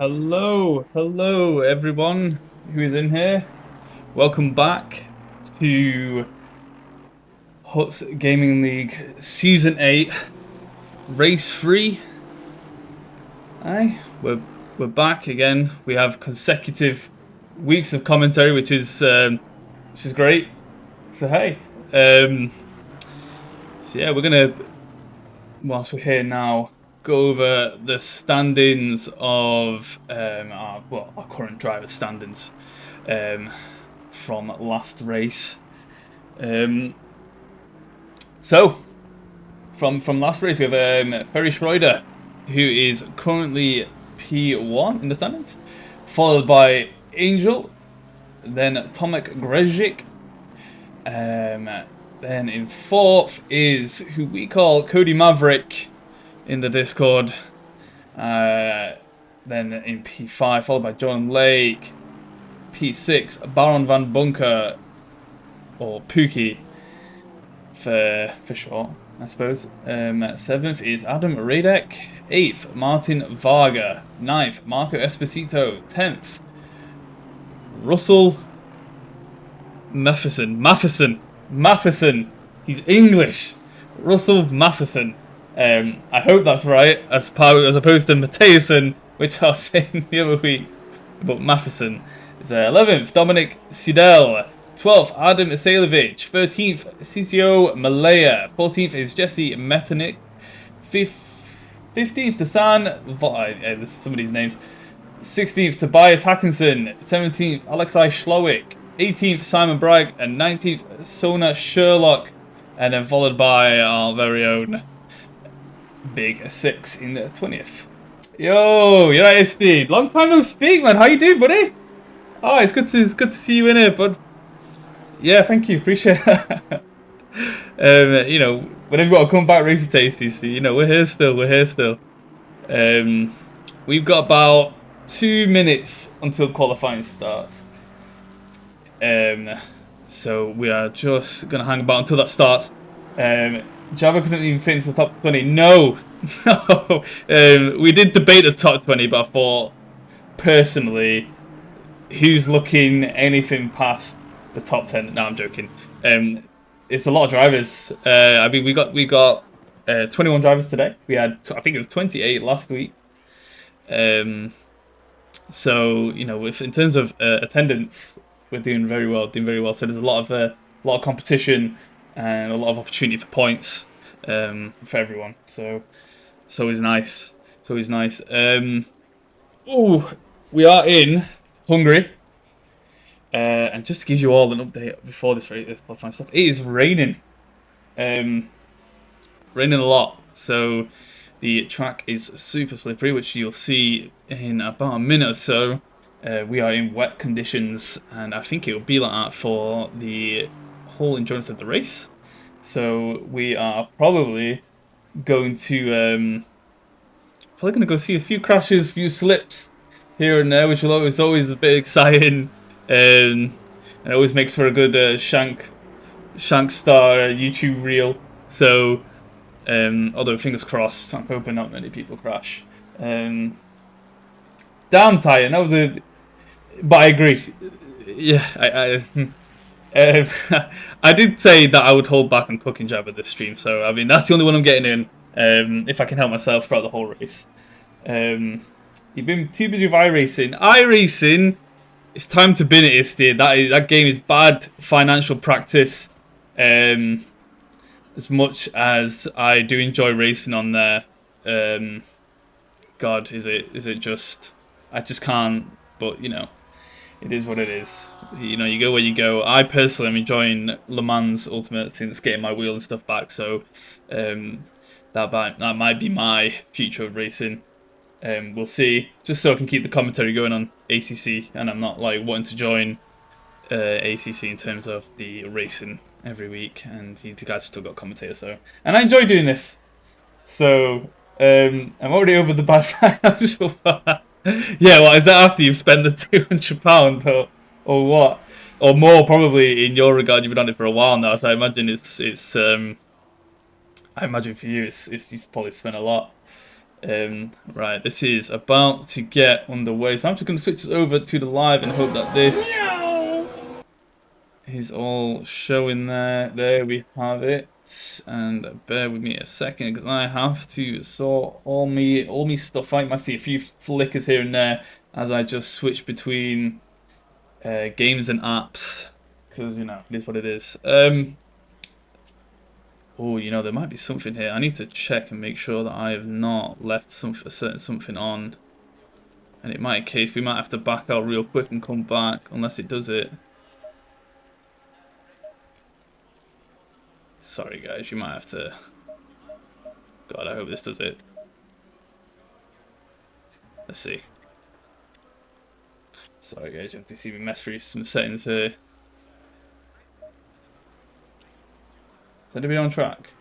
Hello everyone who is in here. Welcome back to Huts Gaming League Season 8, Race 3. Aye, we're back again. We have consecutive weeks of commentary, which is great. So hey, so yeah, we're gonna, whilst we're here now, go over the standings of our current driver standings from last race. So from last race we have Ferry Schroeder, who is currently P1 in the standings, followed by Angel, then Tomek Grezik. Then in fourth is who we call Cody Maverick in the Discord. Then in P5, followed by John Lake. P6, Baron Van Bunker, or Pookie for short, I suppose. 7th is Adam Radek. 8th, Martin Varga. 9th, Marco Esposito. 10th, Russell Matheson. He's English. Russell Matheson. I hope that's right, as opposed to Matthewson, which I was saying the other week. But Matheson is 11th, Dominic Sidel. 12th, Adam Isailovic. 13th, CCO Malaya. 14th is Jesse Metanik. 15th, Dasan. This is somebody's names. 16th, Tobias Hackinson. 17th, Alexei Schlowick. 18th, Simon Bragg. And 19th, Sona Sherlock. And then followed by our very own Big 6 in the 20th. Yo, you're right, Steve. Long time no speak, man. How you doing, buddy? Oh, it's good to see you in here, bud. Yeah, thank you. Appreciate it. You know, whenever you want to come back, race tasties. You know, we're here still. We've got about 2 minutes until qualifying starts. So we are just gonna hang about until that starts. Java couldn't even fit into the top 20. No. We did debate the top 20, but I thought, personally, who's looking anything past the top 10? No, I'm joking. It's a lot of drivers. I mean, we got 21 drivers today. We had, I think it was 28 last week. So, you know, in terms of attendance, we're doing very well. So there's a lot of competition and a lot of opportunity for points for everyone. So it's always nice. We are in Hungary. And just to give you all an update before this qualifying starts, it is raining. Raining a lot. So the track is super slippery, which you'll see in about a minute or so. We are in wet conditions, and I think it will be like that for the whole endurance of the race. So we are probably going to go see a few crashes, a few slips here and there, which is always a bit exciting. And it always makes for a good Shank Star YouTube reel. So, although fingers crossed, I'm hoping not many people crash. Damn tired. That was but I agree. Yeah, I did say that I would hold back on cooking Jabba this stream. So I mean, that's the only one I'm getting in. If I can help myself throughout the whole race. You've been too busy with iRacing. iRacing. It's time to bin it, Isti. That game is bad financial practice. As much as I do enjoy racing on there, God, is it just? I just can't. But you know, it is what it is. You know, you go where you go. I personally am enjoying Le Mans Ultimate since getting my wheel and stuff back. So that might be my future of racing. We'll see. Just so I can keep the commentary going on ACC, and I'm not like wanting to join ACC in terms of the racing every week. And the guys still got commentators, so and I enjoy doing this. So I'm already over the bad financial part. Yeah, what is that after you've spent the £200 or what? Or more probably in your regard. You've been on it for a while now, so I imagine I imagine for you it's you've probably spent a lot. Right, this is about to get underway. So I'm just going to switch over to the live and hope that this is all showing there. There we have it. And bear with me a second because I have to sort all me stuff out. You might see a few flickers here and there as I just switch between games and apps because, you know, it is what it is. Oh, you know, there might be something here. I need to check and make sure that I have not left something on. And it might be a case we might have to back out real quick and come back unless it does it. Sorry guys, you might have to... God, I hope this does it. Let's see. Sorry guys, you have to see me mess through some settings here. Is anybody on track?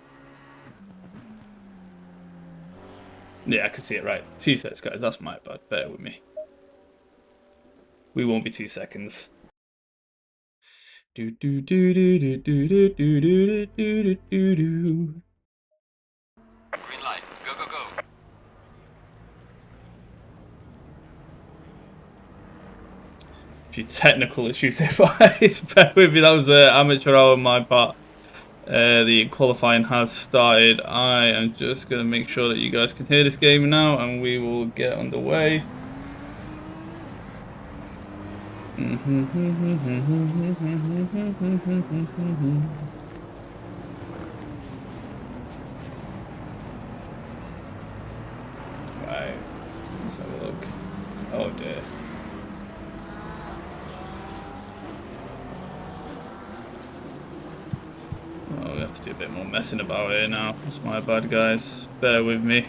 Yeah, I can see it right. 2 seconds, guys. That's my bad. Bear with me. We won't be 2 seconds. Do do do do do do do do do do do do. Green light. Go go go. A few technical issues here, guys. Bear with me. That was an amateur hour on my part. The qualifying has started. I am just going to make sure that you guys can hear this game now and we will get underway. Right, let's have a look. Oh dear. Oh, we have to do a bit more messing about here now. That's my bad, guys. Bear with me.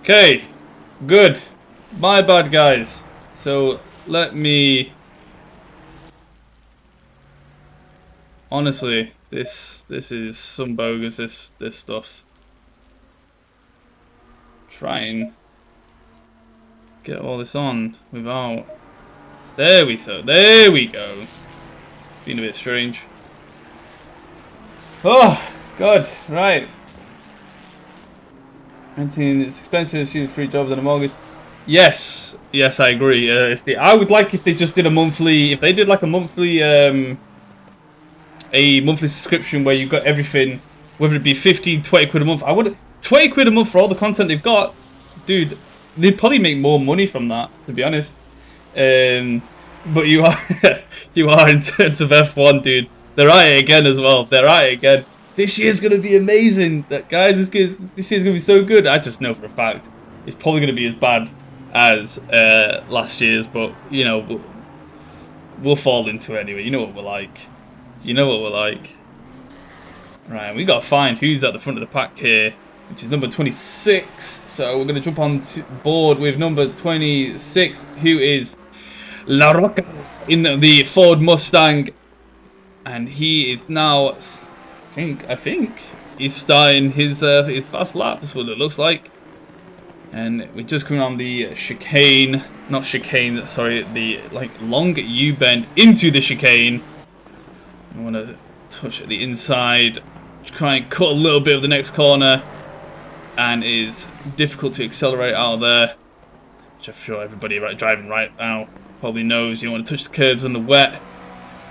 Okay, good. My bad, guys. So let me. Honestly, this is some bogus. This stuff. Try and get all this on without. There we go. There we go. Being a bit strange. Oh God! Right. It's expensive to choose 3 jobs and a mortgage. Yes, yes, I agree. I would like if they just did a monthly. If they did like a monthly subscription where you got everything, whether it be 15, 20 quid a month. I would 20 quid a month for all the content they've got, dude. They'd probably make more money from that, to be honest. But you are you are in terms of F1, dude. They're at it again as well. They're at it again. This year's gonna be amazing, guys. This year's gonna be so good. I just know for a fact it's probably gonna be as bad as last year's, but you know we'll fall into it anyway. You know what we're like. You know what we're like. Right, we gotta find who's at the front of the pack here, which is number 26. So we're gonna jump on board with number 26, who is La Roca in the Ford Mustang, and he is now. I think he's starting his fast laps, what it looks like. And we're just coming on the chicane, not chicane, sorry, the like long U-bend into the chicane. I want to touch at the inside, try and cut a little bit of the next corner, and it is difficult to accelerate out of there, which I'm sure everybody driving right now probably knows. You don't want to touch the curbs on the wet,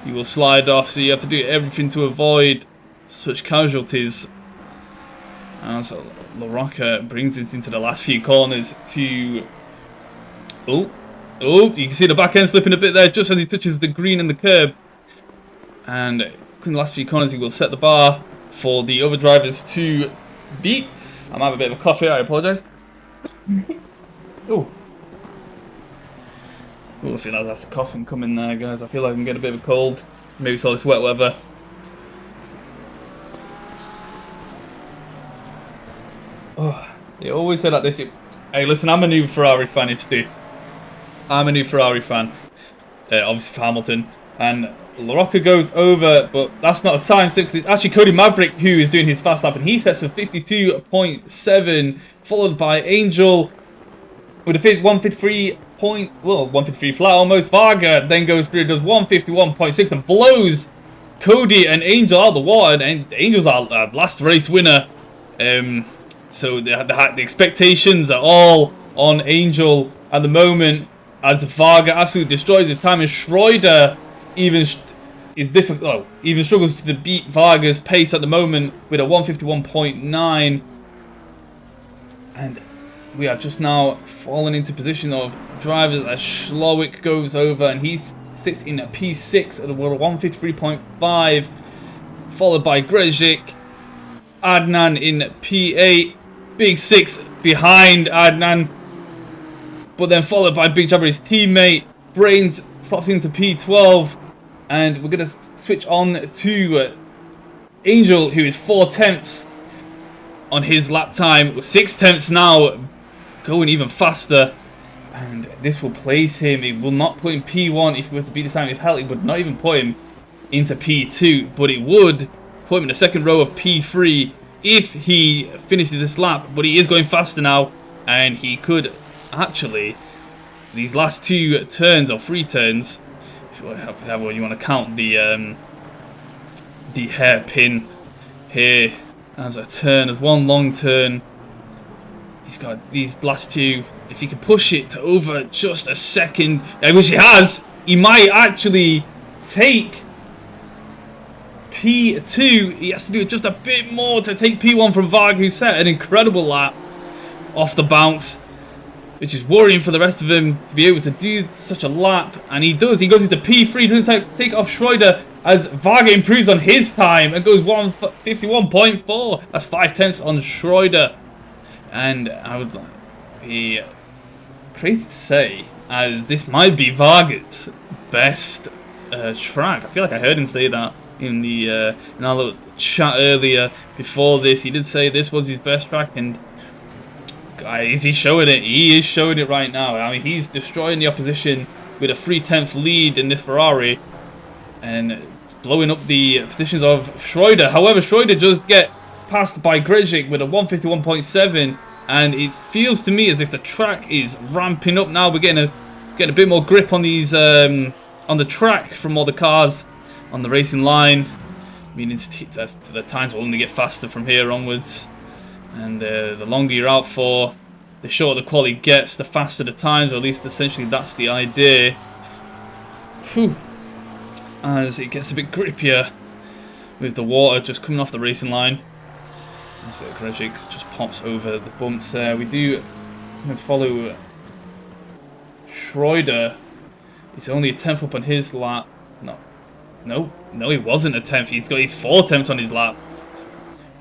you will slide off, so you have to do everything to avoid such casualties. And so La Roca brings us into the last few corners to... Oh, you can see the back end slipping a bit there just as he touches the green and the curb. And in the last few corners he will set the bar for the other drivers to beat. I might have a bit of a cough here, I apologise. Oh, I feel like that's a coughing coming there, guys. I feel like I'm getting a bit of a cold. Maybe it's all this wet weather. Oh, they always say that this year. Hey, listen, I'm a new Ferrari fan, Stu. I'm a new Ferrari fan, obviously for Hamilton, and LaRocca goes over, but that's not a time because it's actually Cody Maverick who is doing his fast lap, and he sets a 52.7, followed by Angel with a 153 flat almost. Varga then goes through, does 151.6 and blows Cody and Angel out of the water, and Angel's our last race winner. So the expectations are all on Angel at the moment, as Varga absolutely destroys his time, and Schroeder even even struggles to beat Varga's pace at the moment with a 151.9, and we are just now falling into position of drivers as Schlowick goes over, and he sits in a P6 at a 153.5, followed by Grezhik. Adnan in P8, Big 6 behind Adnan, but then followed by Big Jabber, his teammate. Brains slots into P12, and we're going to switch on to Angel, who is 4 tenths on his lap time, 6 tenths now, going even faster, and this will place him. It will not put him P1 if he were to beat this time. If hell, it would not even put him into P2, but it would put him in the second row of P3 if he finishes this lap. But he is going faster now, and he could actually, these last 2 turns or 3 turns, however you want to count the hairpin here as a turn, as one long turn. He's got these last 2. If he can push it to over just a second, which he has, he might actually take P2. He has to do just a bit more to take P1 from Varg, who set an incredible lap off the bounce, which is worrying for the rest of them to be able to do such a lap. And he does. He goes into P3, doesn't take off Schroeder, as Varga improves on his time and goes 151.4. That's 5 tenths on Schroeder. And I would be crazy to say, as this might be Varga's best track. I feel like I heard him say that in our little chat earlier before this. He did say this was his best track, and is he showing it? He is showing it right now. I mean, he's destroying the opposition with a 3/10 lead in this Ferrari, and blowing up the positions of Schroeder. However, Schroeder just get passed by Grezhik with a 151.7, and it feels to me as if the track is ramping up now. We're getting a bit more grip on these on the track from all the cars on the racing line, meaning the times will only get faster from here onwards. And the longer you're out for, the shorter the quality gets, the faster the times, or at least essentially that's the idea. Whew. As it gets a bit grippier with the water just coming off the racing line. As Grezhik just pops over the bumps there. We do follow Schroeder. He's only a 10th up on his lap. No, he wasn't a 10th. He's got his 4 tenths on his lap,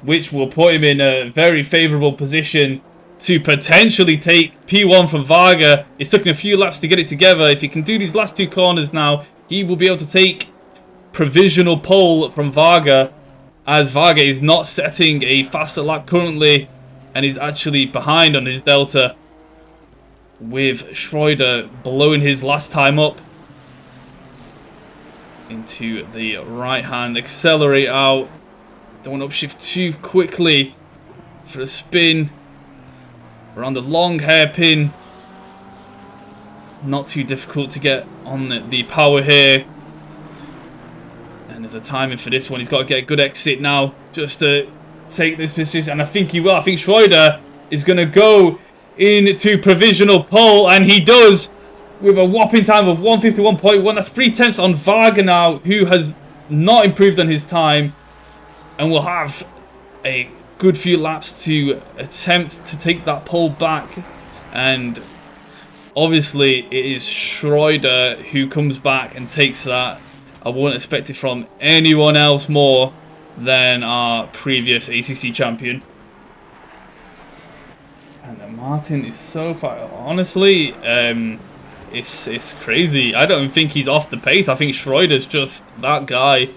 which will put him in a very favourable position to potentially take P1 from Varga. It's taken a few laps to get it together. If he can do these last 2 corners now, he will be able to take provisional pole from Varga, as Varga is not setting a faster lap currently, and is actually behind on his delta, with Schroeder blowing his last time up into the right hand. Accelerate out. Don't want to upshift too quickly for a spin around the long hairpin. Not too difficult to get on the power here. And there's a timing for this one. He's got to get a good exit now just to take this position. And I think he will. I think Schroeder is going to go into provisional pole. And he does, with a whopping time of 151.1. That's 3 tenths on Varga now, who has not improved on his time, and will have a good few laps to attempt to take that pole back. And obviously it is Schroeder who comes back and takes that. I wouldn't expect it from anyone else more than our previous ACC champion. And Martin is so far, honestly, it's crazy. I don't think he's off the pace. I think Schroeder's just that guy.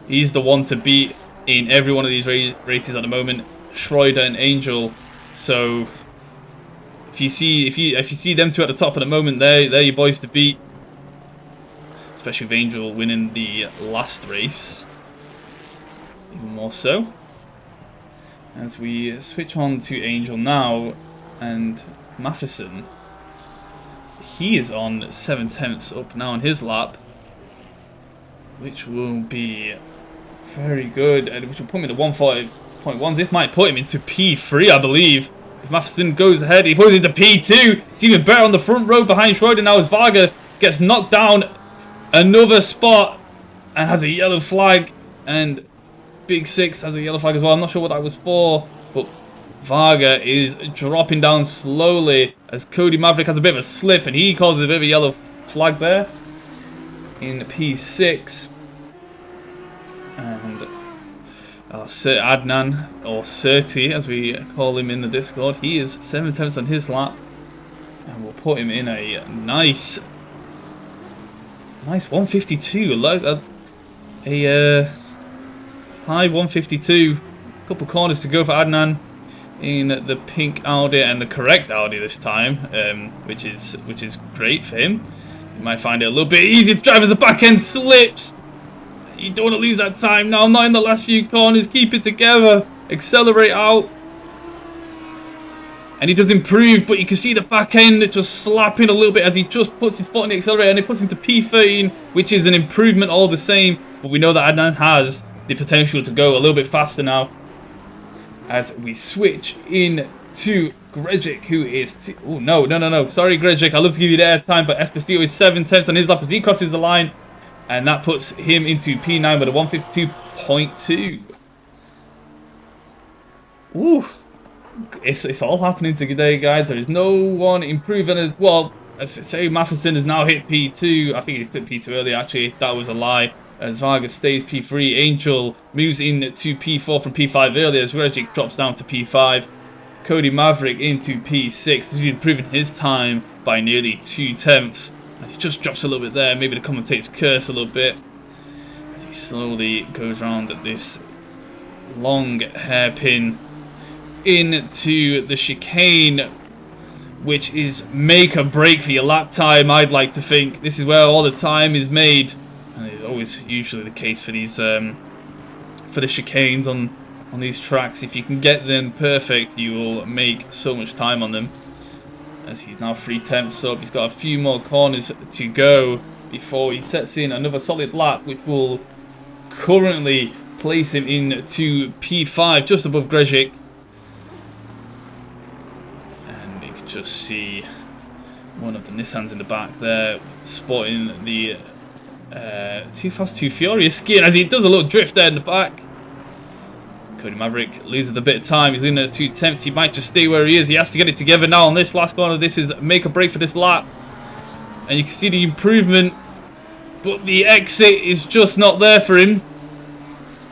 He's the one to beat in every one of these races at the moment, Schroeder and Angel. So if you see them two at the top at the moment, they're your boys to beat. Especially with Angel winning the last race, even more so. As we switch on to Angel now, and Matheson, he is on 7/10 up now on his lap, which will be very good, and which will put him into 140.1. This might put him into P3, I believe. If Matheson goes ahead, he puts it into P2. It's even better on the front row behind Schroeder now as Varga gets knocked down another spot and has a yellow flag, and Big Six has a yellow flag as well. I'm not sure what that was for, but Varga is dropping down slowly as Cody Maverick has a bit of a slip and he causes a bit of a yellow flag there in P6. And Sir Adnan, or Surti as we call him in the Discord, he is 7/10 on his lap, and we'll put him in a nice 152. A high 152. Couple corners to go for Adnan in the pink Audi, and the correct Audi this time, which is great for him. You might find it a little bit easy to drive as the back end slips. You don't want to lose that time now, not in the last few corners. Keep it together, accelerate out. And he does improve, but you can see the back end just slapping a little bit as he just puts his foot on the accelerator, and it puts him to P13, which is an improvement all the same. But we know that Adnan has the potential to go a little bit faster now. As we switch in to Gregic, who is... Oh, no. Sorry, Gregic. I'd love to give you the airtime, but Esposito is 7/10 on his lap as he crosses the line. And that puts him into P9 with a 152.2. Ooh. It's all happening today, guys. There is no one improving as well. As I say, Matheson has now hit P2. I think he hit P2 earlier, actually. That was a lie. As Vargas stays P3. Angel moves into P4 from P5 earlier as Regic drops down to P5. Cody Maverick into P6. He's improving his time by nearly 2/10. As he just drops a little bit there. Maybe the commentators curse a little bit. As he slowly goes around at this long hairpin into the chicane, which is make or break for your lap time, I'd like to think. This is where all the time is made. And it's always usually the case for these for the chicanes on these tracks. If you can get them perfect, you will make so much time on them. As he's now 3/10 up, he's got a few more corners to go before he sets in another solid lap, which will currently place him into P5, just above Gregic. And you can just see one of the Nissans in the back there, spotting the Too Fast Too Furious skin as he does a little drift there in the back. Cody Maverick loses a bit of time. He's in at 2/10. He might just stay where he is. He has to get it together now on this last corner. This is make or break for this lap. And you can see the improvement. But the exit is just not there for him.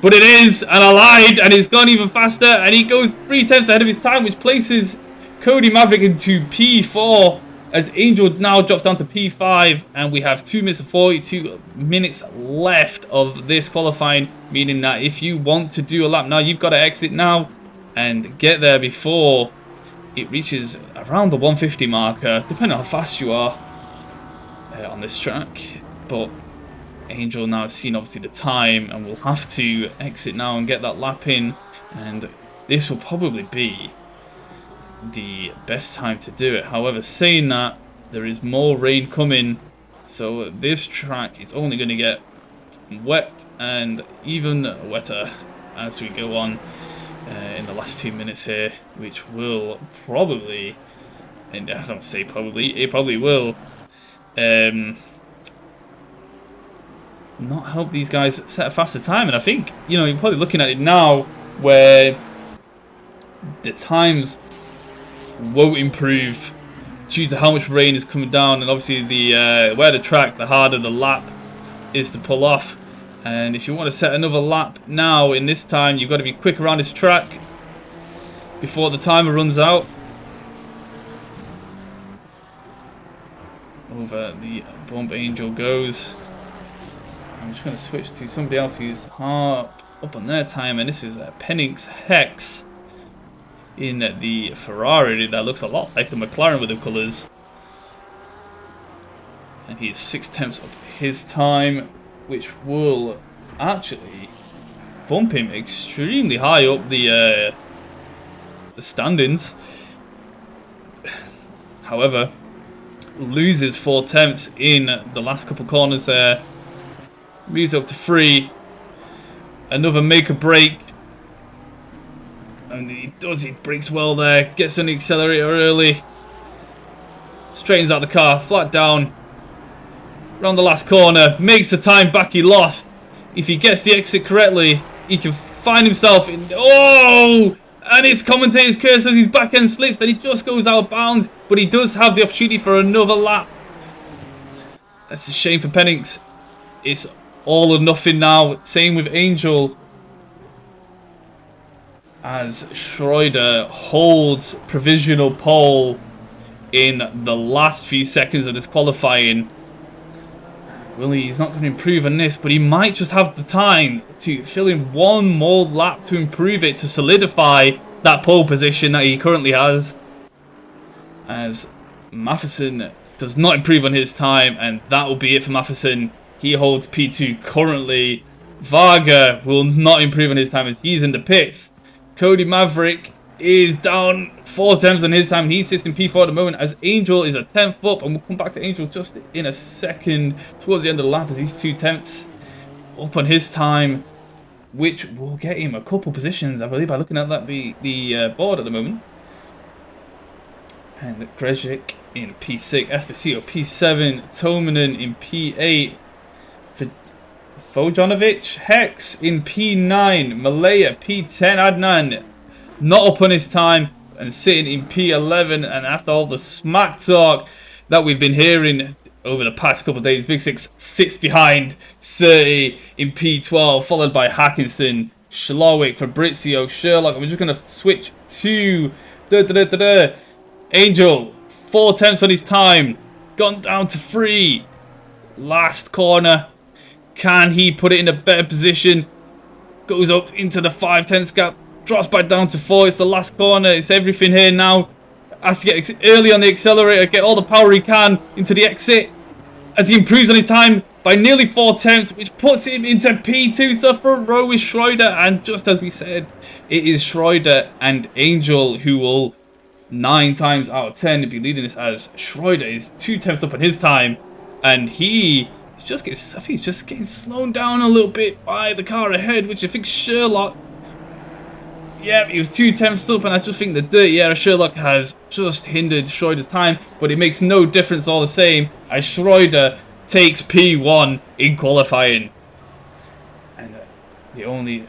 But it is. And I lied. And it's gone even faster. And he goes 3/10 ahead of his time, which places Cody Maverick into P4. As Angel now drops down to P5, and we have 2 minutes and 42 minutes left of this qualifying, meaning that if you want to do a lap now, you've got to exit now and get there before it reaches around the 150 marker, depending on how fast you are on this track. But Angel now has seen obviously the time and will have to exit now and get that lap in, and this will probably be the best time to do it. However, saying that, there is more rain coming, so this track is only going to get wet and even wetter as we go on in the last 2 minutes here, which will probably, and I don't say probably, it probably will not help these guys set a faster time. And I think, you know, you're probably looking at it now where the times won't improve due to how much rain is coming down, and obviously the where the track, the harder the lap is to pull off. And if you want to set another lap now in this time, you've got to be quick around this track before the timer runs out. Over the bump Angel goes. I'm just going to switch to somebody else who's up on their time, and this is Penix Hex. in the Ferrari that looks a lot like a McLaren with the colours. And he's 6 tenths up his time, which will actually bump him extremely high up the standings. However, loses 4 tenths in the last couple corners there. Moves up to 3. Another make or break. And he brakes well there. Gets on the accelerator early. Straightens out the car, flat down. Around the last corner. Makes the time back he lost. If he gets the exit correctly, he can find himself in... Oh! And his commentator's curse as his back end slips and he just goes out of bounds. But he does have the opportunity for another lap. That's a shame for Pennings. It's all or nothing now. Same with Angel. As Schroeder holds provisional pole in the last few seconds of this qualifying. Really, he's not going to improve on this, but he might just have the time to fill in one more lap to improve it, to solidify that pole position that he currently has. As Matheson does not improve on his time, and that will be it for Matheson. He holds P2 currently. Varga will not improve on his time as he's in the pits. Cody Maverick is down 4 tenths on his time. He's sits in P4 at the moment as Angel is a 10th up. And we'll come back to Angel just in a second towards the end of the lap as he's 2 tenths up on his time, which will get him a couple positions, I believe, by looking at that the board at the moment. And Grezhik in P6, Esposito P7, Tomanen in P8, Vojanovic, Hex in P9, Malaya P10, Adnan not up on his time and sitting in P11. And after all the smack talk that we've been hearing over the past couple of days, Big Six sits behind Surrey in P12, followed by Hackinson, Schlawick, Fabrizio, Sherlock. And we're just going to switch to Angel, 4 tenths on his time, gone down to 3. Last corner. Can he put it in a better position? Goes up into the 5 tenths gap. Drops back down to 4. It's the last corner. It's everything here now. Has to get early on the accelerator. Get all the power he can into the exit. As he improves on his time by nearly 4 tenths. Which puts him into P2. So the front row with Schroeder. And just as we said, it is Schroeder and Angel who will 9 times out of 10 be leading this, as Schroeder is 2 tenths up on his time. And he's just getting slowed down a little bit by the car ahead, which I think Sherlock, yeah, he was 2 tenths up, and I just think the dirty air of Sherlock has just hindered Schroeder's time, but it makes no difference all the same, as Schroeder takes P1 in qualifying. And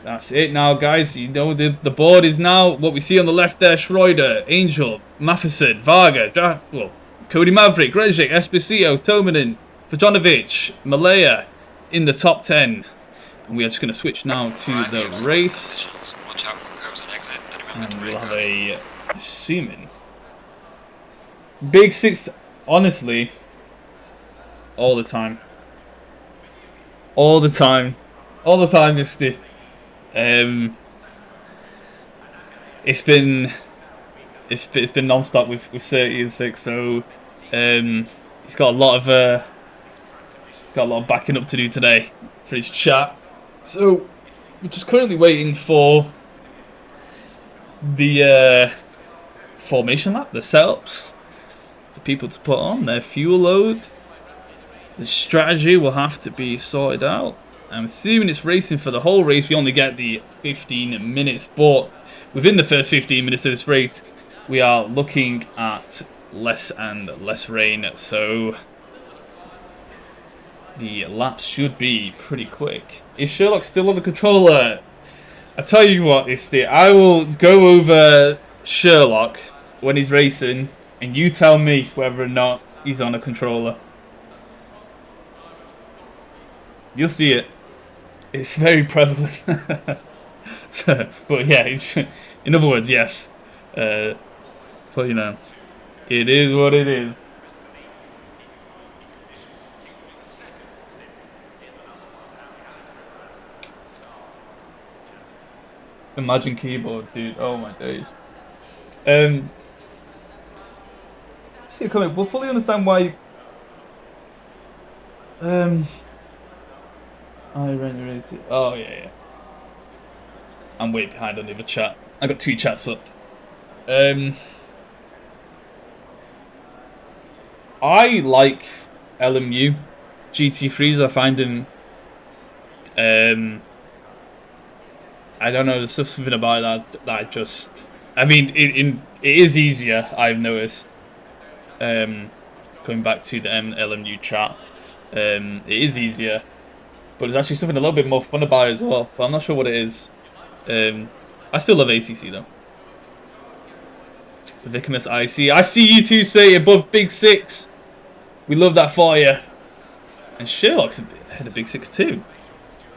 that's it now, guys. You know, the board is now what we see on the left there: Schroeder, Angel, Matheson, Varga, Cody Maverick, Grezhik, Esposito, Tomanen, Vojanovic, Malaya in the top 10. And we are just going to switch now to the race. Watch out for curbs and exit. And we'll have a Seaman. Big Six, honestly, all the time. All the time, Misty. It's been non-stop with 30 and 6, so he's got a lot of backing up to do today for his chat. So we're just currently waiting for the formation lap, the setups for people to put on their fuel load. The strategy will have to be sorted out. I'm assuming it's racing for the whole race. We only get the 15 minutes, but within the first 15 minutes of this race, we are looking at less and less rain. So the laps should be pretty quick. Is Sherlock still on the controller? I tell you what, I will go over Sherlock when he's racing, and you tell me whether or not he's on a controller. You'll see it. It's very prevalent. But yeah, in other words, yes. But you know, it is what it is. Imagine keyboard, dude. Oh my days. See it coming. We'll fully understand why. I ready to. Oh yeah. I'm way behind on the other chat. I got 2 chats up. I like LMU GT3s. I find them. I don't know. There's something about that just. I mean, it is easier. I've noticed. Going back to the LMU chat, it is easier, but there's actually something a little bit more fun about it as well. But I'm not sure what it is. I still love ACC though. Vicamus IC. I see you two say above Big Six. We love that for you. And Sherlock's ahead of Big Six too.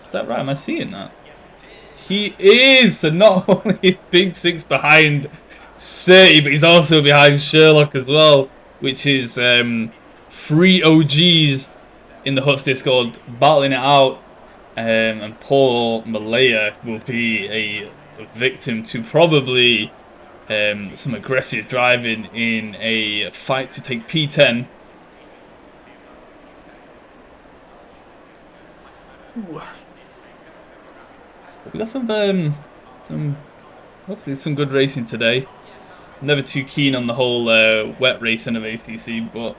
Is that right? Am I seeing that? He is! So not only is Big Six behind 30, but he's also behind Sherlock as well. Which is 3 OGs in the Huts Discord battling it out. And poor Malaya will be a victim to probably some aggressive driving in a fight to take P10. Ooh. We got some hopefully some good racing today. Never too keen on the whole wet racing of ACC, but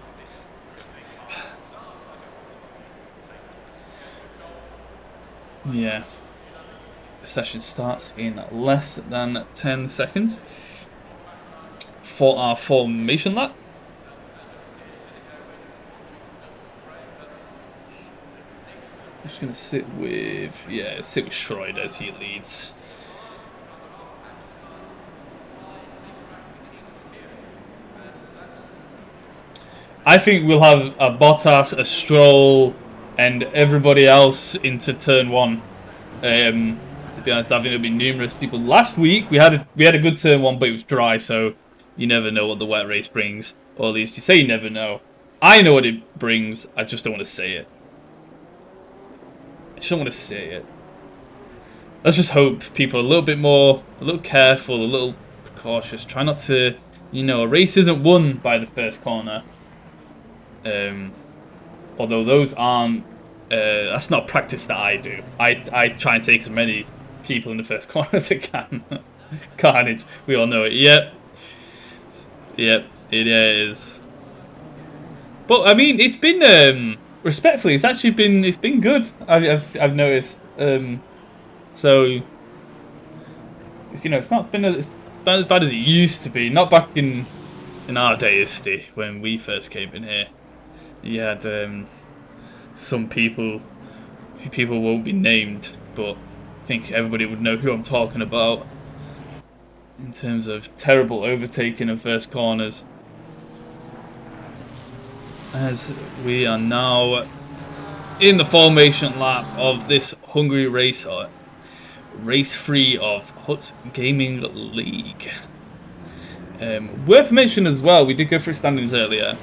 yeah, the session starts in less than 10 seconds for our formation lap. I'm just gonna sit with Schroeder as he leads. I think we'll have a Bottas, a Stroll, and everybody else into turn 1. To be honest, I think there'll be numerous people. Last week we had a good turn 1, but it was dry, so you never know what the wet race brings. Or at least you say you never know. I know what it brings. I just don't want to say it. I just don't want to say it. Let's just hope people are a little careful, a little cautious. Try not to, a race isn't won by the first corner. Although those aren't, that's not practice that I do. I try and take as many people in the first corner as I can. Carnage, we all know it. Yep, it is. But I mean, it's been respectfully, it's been good. I've noticed. So it's not been as bad as it used to be. Not back in our days, when we first came in here. You had some people, a few people won't be named, but I think everybody would know who I'm talking about in terms of terrible overtaking of first corners. As we are now in the formation lap of this Hungary race, race 3 of Huts Gaming League. Worth mentioning as well, we did go through standings earlier.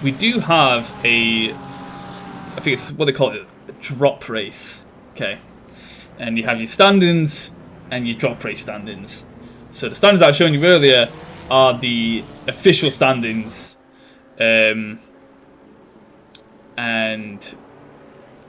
We do have I think it's what they call it, a drop race. Okay. And you have your standings and your drop race standings. So the standings I was showing you earlier are the official standings. And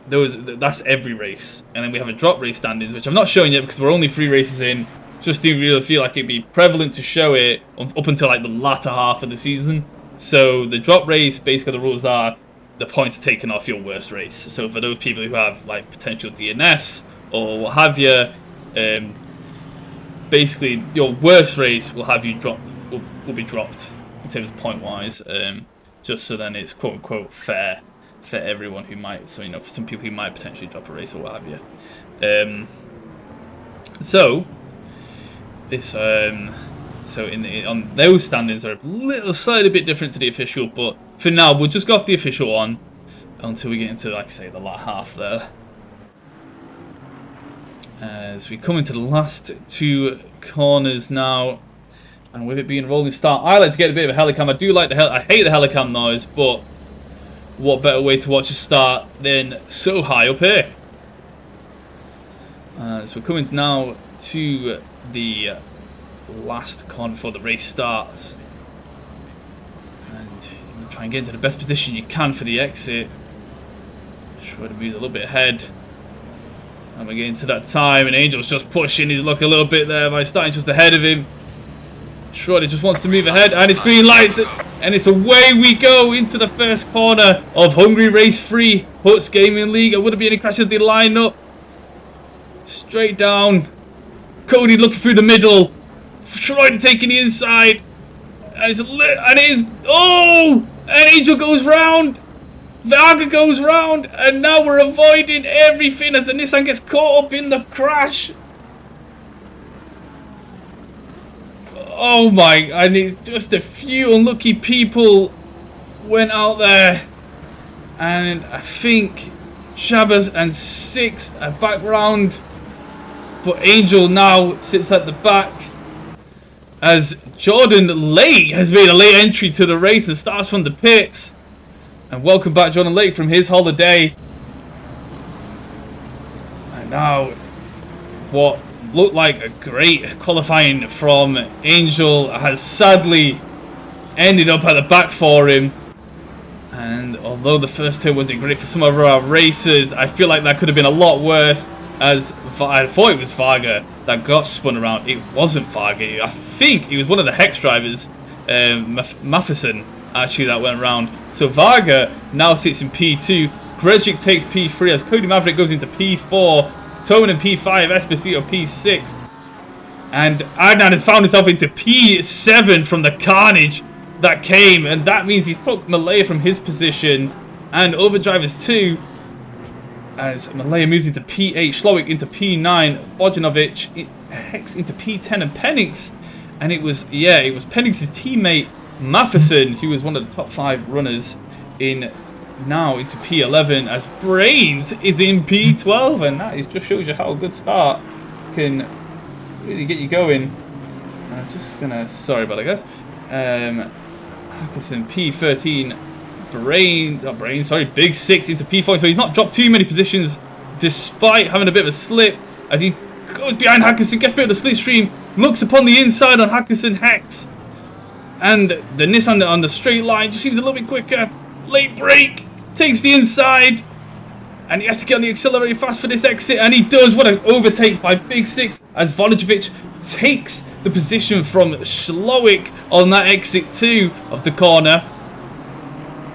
that's every race. And then we have a drop race standings, which I'm not showing yet because we're only 3 races in. Just didn't really feel like it'd be prevalent to show it up until like the latter half of the season. So the drop race, basically the rules are the points are taken off your worst race. So for those people who have like potential DNFs or what have you, basically your worst race will have you will be dropped in terms of point wise. Just so then it's quote unquote fair for everyone who might. So for some people who might potentially drop a race or what have you. So it's So on those standings are a slightly bit different to the official, but for now we'll just go off the official one until we get into, like I say, the last half there. As we come into the last 2 corners now, and with it being a rolling start, I like to get a bit of a helicam. I do like I hate the helicam noise, but what better way to watch a start than so high up here? So we're coming now to the last corner before the race starts. And you try and get into the best position you can for the exit. Schroeder moves a little bit ahead. And we're getting to that time, and Angel's just pushing his luck a little bit there by starting just ahead of him. Schroeder just wants to move ahead, and it's green lights, and it's away we go into the first corner of Hungary Race 3 Huts Gaming League. It wouldn't be any crashes. They line up straight down. Cody looking through the middle. Schroeder taking the inside, and it is. Oh! And Angel goes round. Vinegar goes round, and now we're avoiding everything as the Nissan gets caught up in the crash. Oh my, and it's just a few unlucky people went out there. And I think Shabbos and Six are back round. But Angel now sits at the back as Jordan Lake has made a late entry to the race and starts from the pits. And welcome back Jordan Lake from his holiday. And now what looked like a great qualifying from Angel has sadly ended up at the back for him. And although the first turn wasn't great for some of our racers, I feel like that could have been a lot worse, as I thought it was Varga that got spun around. It wasn't Varga. I think it was one of the Hex drivers, Matheson, actually, that went around. So Varga now sits in P2. Gregic takes P3 as Cody Maverick goes into P4. Tone in P5, Esposito P6. And Adnan has found himself into P7 from the carnage that came. And that means he's took Malaya from his position. And Overdrivers 2. As Malaya moves into P8, Slowik into P9, Bojanovic, Hex into P10, and Penix. And it was Penix's teammate, Matheson, who was one of the top 5 runners in... now into P11 as Brains is in P12, and that just shows you how a good start can really get you going. And I'm just gonna, sorry about that guys. Hackerson P13, Big 6 into P4, so he's not dropped too many positions despite having a bit of a slip as he goes behind Hackerson, gets a bit of the slipstream, looks upon the inside on Hackerson Hex, and the Nissan on the straight line just seems a little bit quicker. Late break, takes the inside, and he has to get on the accelerator fast for this exit, and he does. What an overtake by Big 6 as Volojevic takes the position from Slowik on that exit 2 of the corner.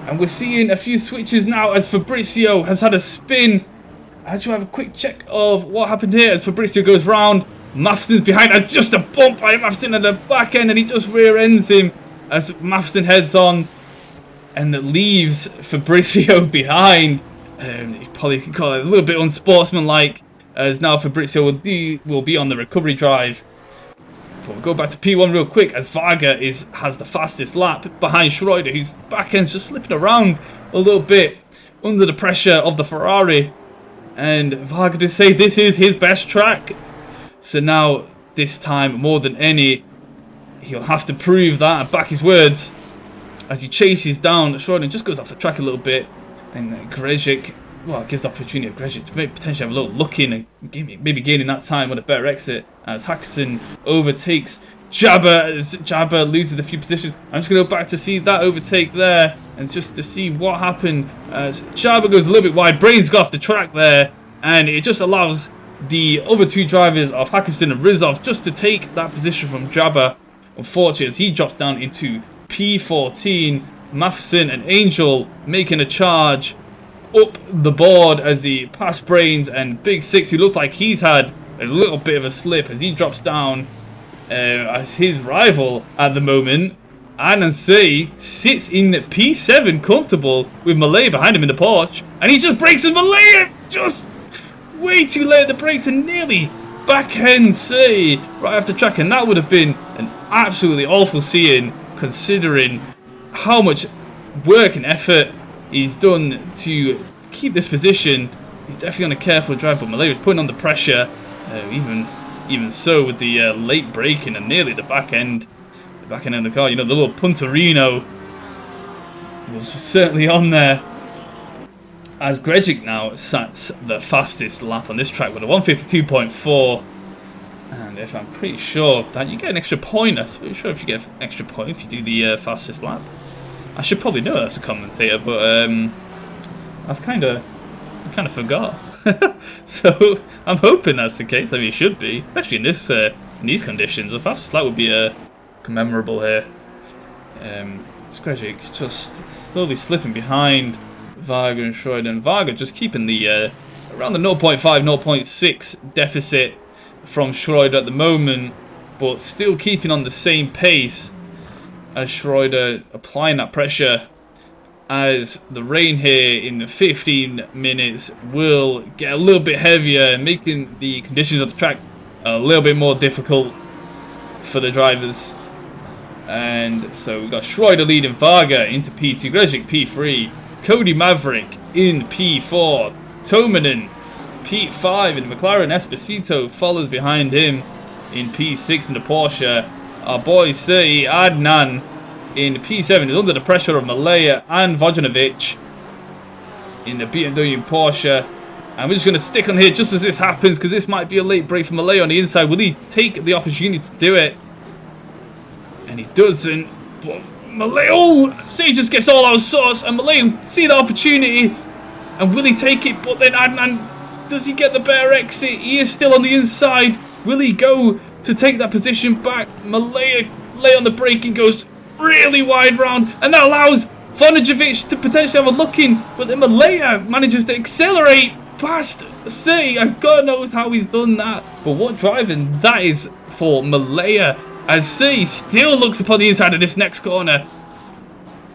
And we're seeing a few switches now as Fabrizio has had a spin. I just have a quick check of what happened here as Fabrizio goes round. Matheson's behind as just a bump by Matheson at the back end, and he just rear ends him as Matheson heads on. And that leaves Fabrizio behind. You probably could call it a little bit unsportsmanlike, as now Fabrizio will be on the recovery drive. But we'll go back to P1 real quick, as Varga has the fastest lap behind Schroeder, whose back end's just slipping around a little bit under the pressure of the Ferrari. And Varga did say this is his best track. So now, this time more than any, he'll have to prove that and back his words. As he chases down Schroeder and just goes off the track a little bit, and Gregic, well, gives the opportunity of Gregic to potentially have a little look in and maybe gaining that time on a better exit as Hackerson overtakes Jabba as Jabba loses a few positions. I'm just going to go back to see that overtake there and just to see what happened as Jabba goes a little bit wide. Brains got off the track there, and it just allows the other 2 drivers of Hackerson and Rizov just to take that position from Jabba. Unfortunately, as he drops down into P14, Matheson and Angel making a charge up the board as he pass Brains and Big 6, who looks like he's had a little bit of a slip as he drops down as his rival at the moment. Anansi sits in P7 comfortable with Malaya behind him in the porch, and he just breaks as Malaya just way too late at the brakes and nearly backhand C right after track, and that would have been an absolutely awful seeing considering how much work and effort he's done to keep this position. He's definitely on a careful drive, but Malaya is putting on the pressure, even so with the late braking and nearly the back end of the car. You know, the little Punterino was certainly on there. As Gregic now sat the fastest lap on this track with a 152.4. And if I'm pretty sure that you get an extra point. I'm pretty sure if you get an extra point if you do the fastest lap. I should probably know that as a commentator, but I've kind of forgot. So I'm hoping that's the case. I mean, it should be, especially in these conditions. The fastest lap would be commemorable here. Skrejic just slowly slipping behind Varga and Schroeder, and Varga just keeping the around the 0.5, 0.6 deficit from Schroeder at the moment, but still keeping on the same pace as Schroeder, applying that pressure as the rain here in the 15 minutes will get a little bit heavier, making the conditions of the track a little bit more difficult for the drivers. And so we've got Schroeder leading Varga into P2, Skrejic P3, Cody Maverick in P4, Tomanen P5, and McLaren Esposito follows behind him in P6 in the Porsche. Our boy Serhi Adnan in P7 is under the pressure of Malaya and Vojanovic in the BMW Porsche. And we're just going to stick on here just as this happens, because this might be a late break for Malaya on the inside. Will he take the opportunity to do it? And he doesn't. But Malaya, Serhi just gets all out of sorts, and Malaya see the opportunity. And will he take it? But then Adnan, does he get the better exit? He is still on the inside. Will he go to take that position back? Malaya lay on the brake and goes really wide round, and that allows Vojanovic to potentially have a look in, but then Malaya manages to accelerate past Serhi. God knows how he's done that, but what driving that is for Malaya, as Serhi still looks upon the inside of this next corner,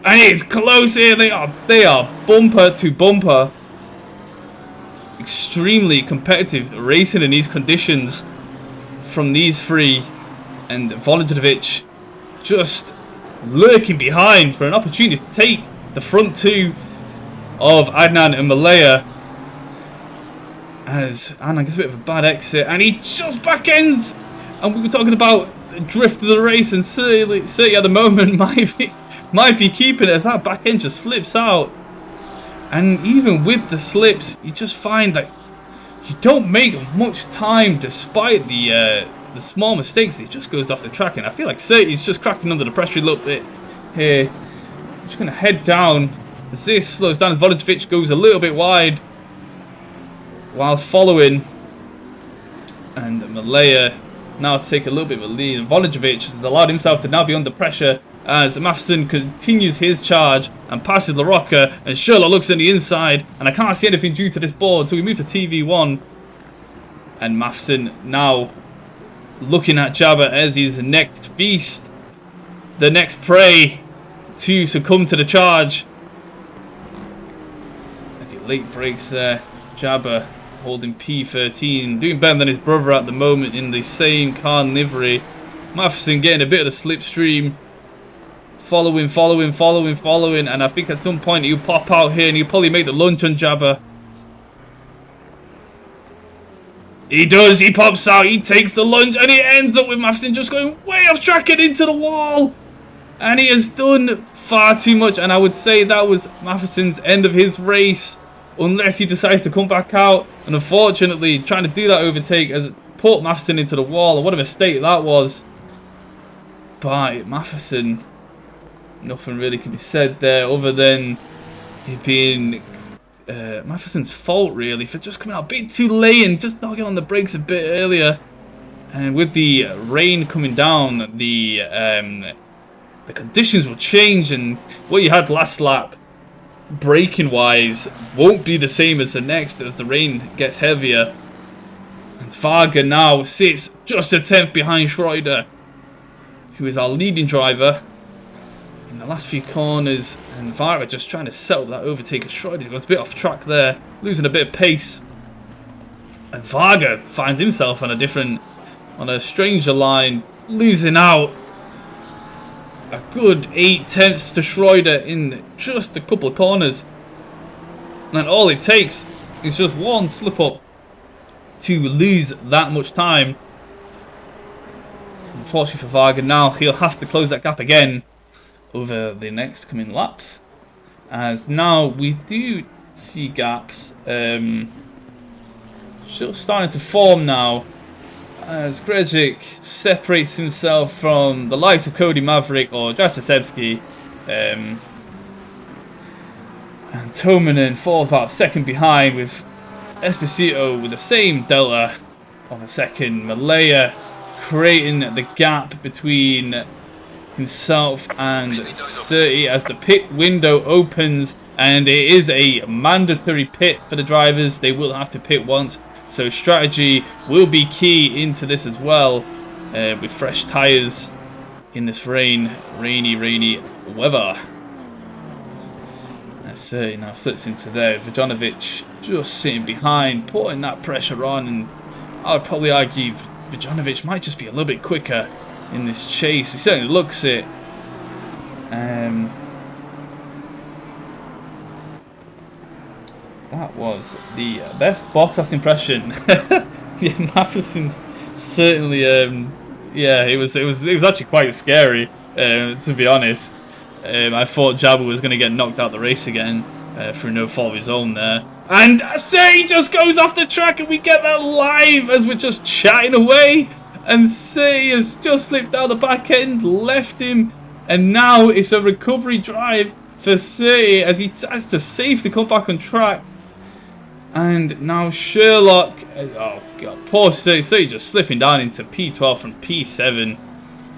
and it's close here. They are bumper to bumper. Extremely competitive racing in these conditions from these three, and Vojanovic just lurking behind for an opportunity to take the front two of Adnan and Malaya, as Adnan gets a bit of a bad exit and he just back ends. And we were talking about the drift of the race, and Serhi at the moment might be keeping it as that back end just slips out. And even with the slips, you just find that you don't make much time despite the small mistakes. It just goes off the track, and I feel like Serhi's just cracking under the pressure a little bit here. Just going to head down as this slows down as Vojanovic goes a little bit wide whilst following, and Malaya now to take a little bit of a lead. And Vojanovic has allowed himself to now be under pressure as Matheson continues his charge and passes LaRocca, and Sherlock looks on the inside, and I can't see anything due to this board, so we move to TV1, and Matheson now looking at Jabba as his next feast, the next prey to succumb to the charge. As he late breaks there, Jabba holding P13, doing better than his brother at the moment in the same car livery. Matheson getting a bit of the slipstream, following, and I think at some point he'll pop out here and he'll probably make the lunge on Jabba. He does, he pops out, he takes the lunge, and he ends up with Matheson just going way off track and into the wall. And he has done far too much, and I would say that was Matheson's end of his race, unless he decides to come back out. And unfortunately, trying to do that overtake has put Matheson into the wall, and what a mistake that was by Matheson. Nothing really can be said there other than it being Matheson's fault really for just coming out a bit too late and just not getting on the brakes a bit earlier. And with the rain coming down, the conditions will change, and what you had last lap braking wise won't be the same as the next as the rain gets heavier. And Varga now sits just a tenth behind Schroeder, who is our leading driver in the last few corners, and Varga just trying to settle that overtake of Schroeder. He goes a bit off track there, losing a bit of pace, and Varga finds himself on a stranger line, losing out a good 8 tenths to Schroeder in just a couple of corners. And all it takes is just one slip up to lose that much time. Unfortunately for Varga, now he'll have to close that gap again over the next coming laps, as now we do see gaps just starting to form now, as Grzezic separates himself from the likes of Cody Maverick or Jastrzewski. And Tomanen falls about a second behind, with Esposito with the same delta of a second. Malaya creating the gap between himself and 30 as the pit window opens, and it is a mandatory pit for the drivers. They will have to pit once, so strategy will be key into this as well, with fresh tyres in this rainy weather. That's now slips into there. Vujanovic just sitting behind, putting that pressure on, and I would probably argue Vujanovic might just be a little bit quicker in this chase. He certainly looks it. That was the best Bottas impression. Yeah, Matheson certainly. Yeah, it was actually quite scary, to be honest. I thought Jabba was going to get knocked out the race again through no fault of his own there. And Say just goes off the track, and we get that live as we're just chatting away. And Say has just slipped down the back end, left him, and now it's a recovery drive for Say as he has to safely come back on track. And now Sherlock, oh god, poor Say just slipping down into P12 from P7.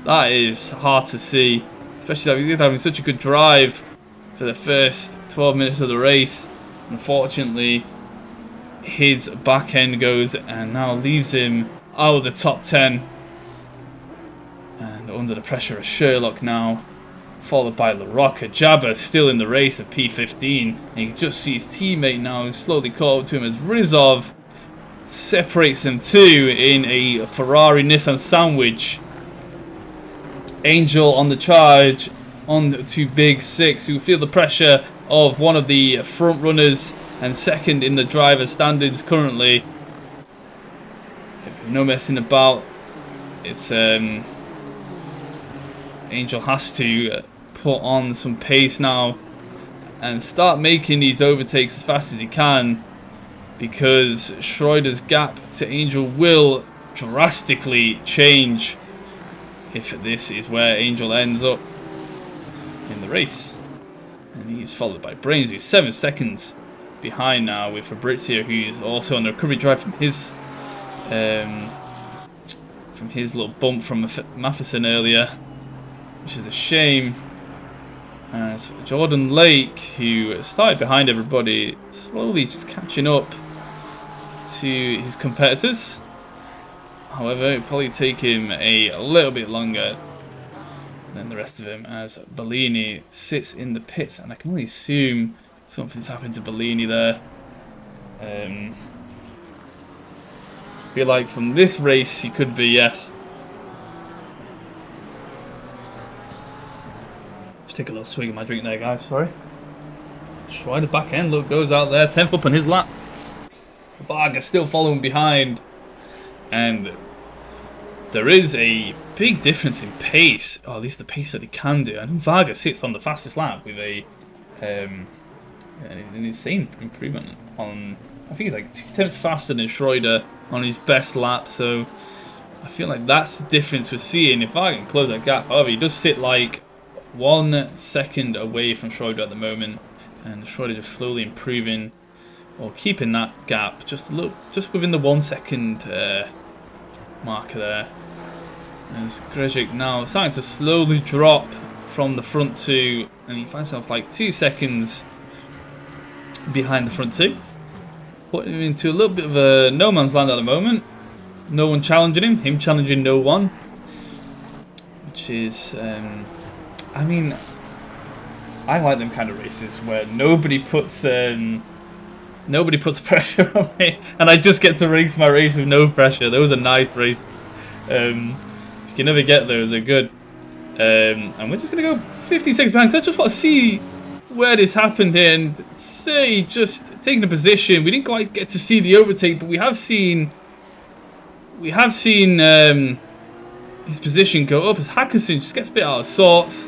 That is hard to see, especially that he's having such a good drive for the first 12 minutes of the race. Unfortunately, his back end goes and now leaves him out of the top 10. And under the pressure of Sherlock now, followed by LaRocca. Jabba still in the race at P15. And you can just see his teammate now slowly caught up to him as Rizov separates them two in a Ferrari-Nissan sandwich. Angel on the charge on to Big Six, who feel the pressure of one of the front runners and second in the driver standings currently. No messing about. It's Angel has to put on some pace now and start making these overtakes as fast as he can, because Schroeder's gap to Angel will drastically change if this is where Angel ends up in the race. And he's followed by Brains, who's 7 seconds behind now, with Fabrizio, who's also on the recovery drive from his little bump from Matheson earlier, which is a shame. As Jordan Lake, who started behind everybody, slowly just catching up to his competitors. However, it'll probably take him a little bit longer than the rest of them, as Bellini sits in the pits, and I can only assume something's happened to Bellini there. I feel like from this race he could be, yes. Just take a little swig of my drink there, guys, sorry. Try the back end, look, goes out there, 10th up on his lap. Varga still following behind, and there is a big difference in pace, or at least the pace that he can do. I know Varga sits on the fastest lap with an insane improvement on, I think he's like 2 times faster than Schroeder on his best lap, so I feel like that's the difference we're seeing. If Varga can close that gap, however, he does sit like 1 second away from Schroeder at the moment, and Schroeder just slowly improving or keeping that gap just within the 1 second marker there. As Grzezic now starting to slowly drop from the front two, and he finds himself like 2 seconds behind the front two, putting him into a little bit of a no man's land at the moment. No one challenging him challenging no one, which is I mean, I like them kind of races where nobody puts pressure on me, and I just get to race my race with no pressure. Those are nice races. You can never get those, they're good. And we're just going to go 50 seconds behind, because I just want to see where this happened here. And Say just taking a position. We didn't quite get to see the overtake, but we have seen his position go up as Hackerson just gets a bit out of sorts,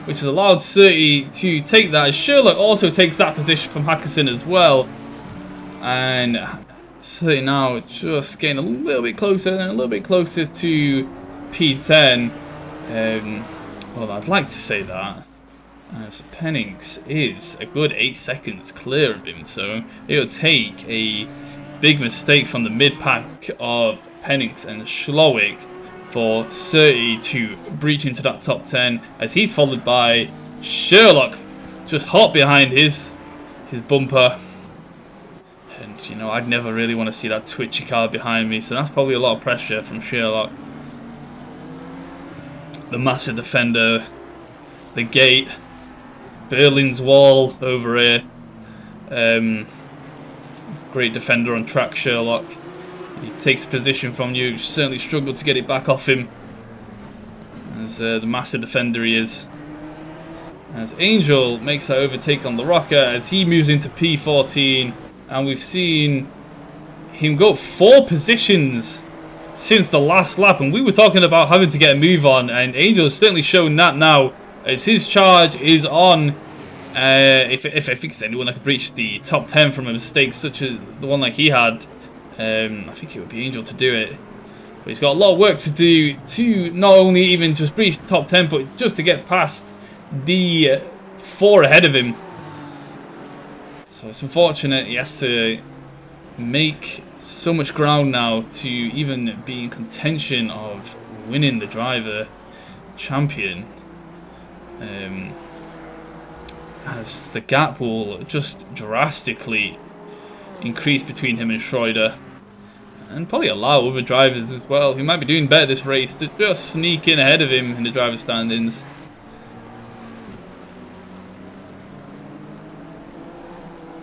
which has allowed 30 to take that. Sherlock also takes that position from Hackerson as well. And 30 now, just getting a little bit closer and a little bit closer to P10. Well, I'd like to say that, as Pennings is a good 8 seconds clear of him, so it'll take a big mistake from the mid-pack of Pennings and Schlowick for 30 to breach into that top 10, as he's followed by Sherlock, just hot behind his bumper. And, you know, I'd never really want to see that twitchy car behind me, so that's probably a lot of pressure from Sherlock. The massive defender, the gate, Berlin's wall over here. Great defender on track, Sherlock. He takes a position from you, you certainly struggle to get it back off him, as the massive defender he is. As Angel makes that overtake on the rocker as he moves into P14, and we've seen him go up 4 positions since the last lap, and we were talking about having to get a move on, and Angel has certainly shown that now, as his charge is on. If I think it's anyone that could breach the top 10 from a mistake such as the one like he had, I think it would be Angel to do it. But he's got a lot of work to do to not only even just breach the top 10, but just to get past the 4 ahead of him. So it's unfortunate he has to make so much ground now to even be in contention of winning the driver champion. As the gap will just drastically increase between him and Schroeder, and probably allow other drivers as well who might be doing better this race to just sneak in ahead of him in the driver standings.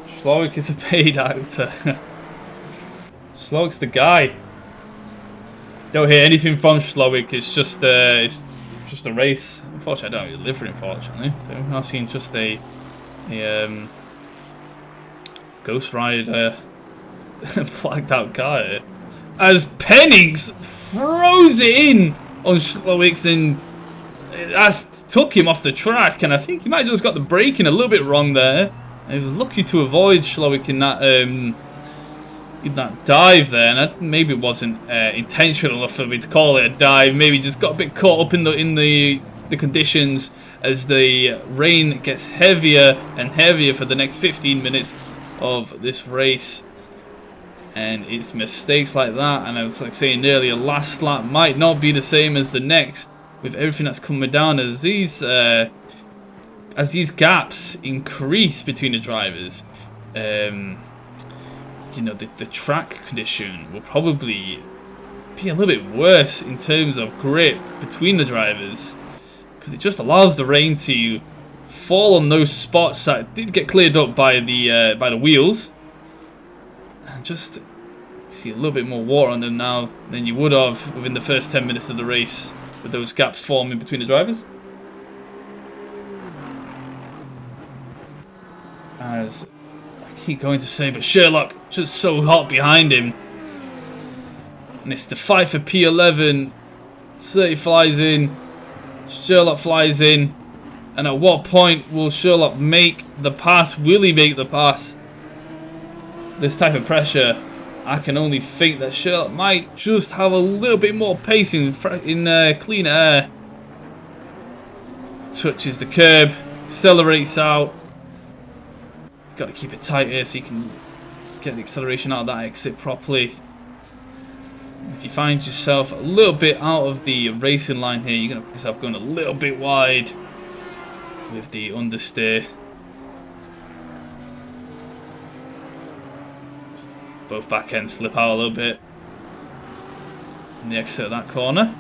Schlowick is a paid actor. Schlowick's the guy. Don't hear anything from Schlowick. It's just a race. Unfortunately, I don't really live for it. Unfortunately, I've seen just a Ghost Rider blacked out car here. As Pennings throws it in on Schlowick's, and that's took him off the track. And I think he might have just got the braking a little bit wrong there. He was lucky to avoid Schlowick in that dive there, and that maybe it wasn't intentional enough for me to call it a dive. Maybe just got a bit caught up in the conditions as the rain gets heavier and heavier for the next 15 minutes of this race. And it's mistakes like that, and I was like saying earlier, last lap might not be the same as the next with everything that's coming down as these gaps increase between the drivers. You know, the track condition will probably be a little bit worse in terms of grip between the drivers, because it just allows the rain to fall on those spots that did get cleared up by the wheels, and just see a little bit more water on them now than you would have within the first 10 minutes of the race with those gaps forming between the drivers. As I keep going to say, but Sherlock just so hot behind him, and it's the fight for P11. 30 flies in, Sherlock flies in, and at what point will Sherlock make the pass? Will he make the pass? This type of pressure, I can only think that Sherlock might just have a little bit more pace in clean air. Touches the curb, accelerates out. Got to keep it tight here so you can get the acceleration out of that exit properly. If you find yourself a little bit out of the racing line here, you're going to find yourself going a little bit wide with the understeer. Both back ends slip out a little bit in the exit of that corner.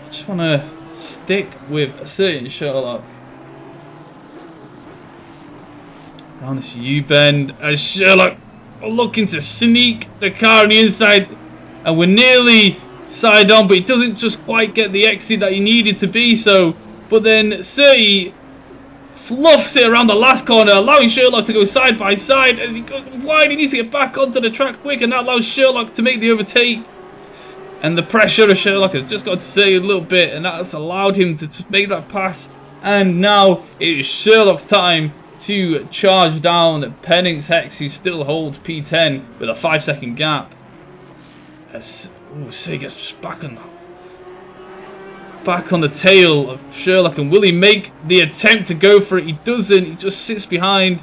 I just want to stick with a certain Sherlock around this U-bend as Sherlock are looking to sneak the car on the inside, and we're nearly side on, but he doesn't just quite get the exit that he needed to be. So, but then Surrey fluffs it around the last corner, allowing Sherlock to go side by side as he goes wide. He needs to get back onto the track quick, and that allows Sherlock to make the overtake. And the pressure of Sherlock has just got to say a little bit, and that's allowed him to make that pass. And now it is Sherlock's time to charge down Pennings Hex, who still holds P10 with a 5-second gap. As Say gets just back on the tail of Sherlock, and will he make the attempt to go for it? He doesn't. He just sits behind,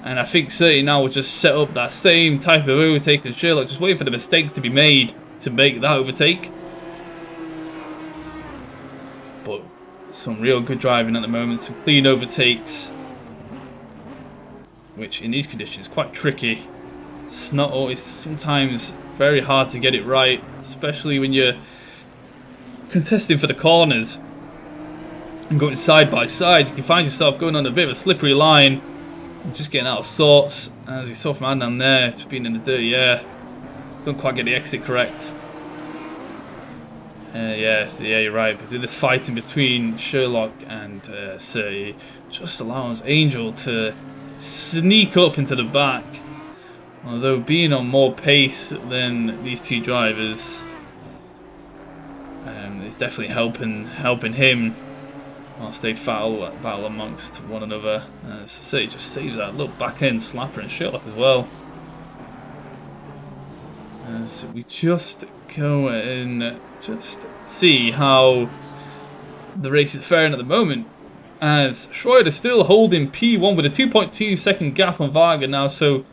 and I think Surrey now will just set up that same type of overtake as Sherlock, just waiting for the mistake to be made to make that overtake. But some real good driving at the moment, some clean overtakes, which in these conditions is quite tricky. It's not always, sometimes very hard to get it right, especially when you're contesting for the corners and going side by side. You can find yourself going on a bit of a slippery line and just getting out of sorts, as you saw from Adnan there, just being in the dirty air. Don't quite get the exit correct. Yeah, you're right. But this fighting between Sherlock and Surrey just allows Angel to sneak up into the back. Although being on more pace than these two drivers is definitely helping him whilst they battle amongst one another. Surrey just saves that little back end slapper, and Sherlock as well. So we just go and just see how the race is faring at the moment, as Schroeder still holding P1 with a 2.2 second gap on Varga now. So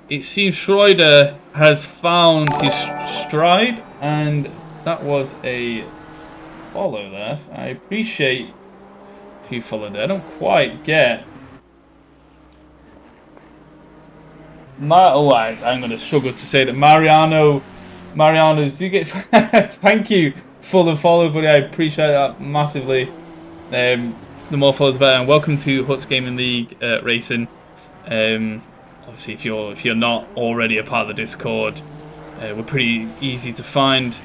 it seems Schroeder has found his stride, and that was a follow there. I appreciate who followed there. I don't quite get. I'm going to struggle to say that. Mariano Zuget, thank you for the follow, buddy. I appreciate that massively. The more follows, the better. And welcome to Huts Gaming League Racing. Obviously, if you're not already a part of the Discord, we're pretty easy to find.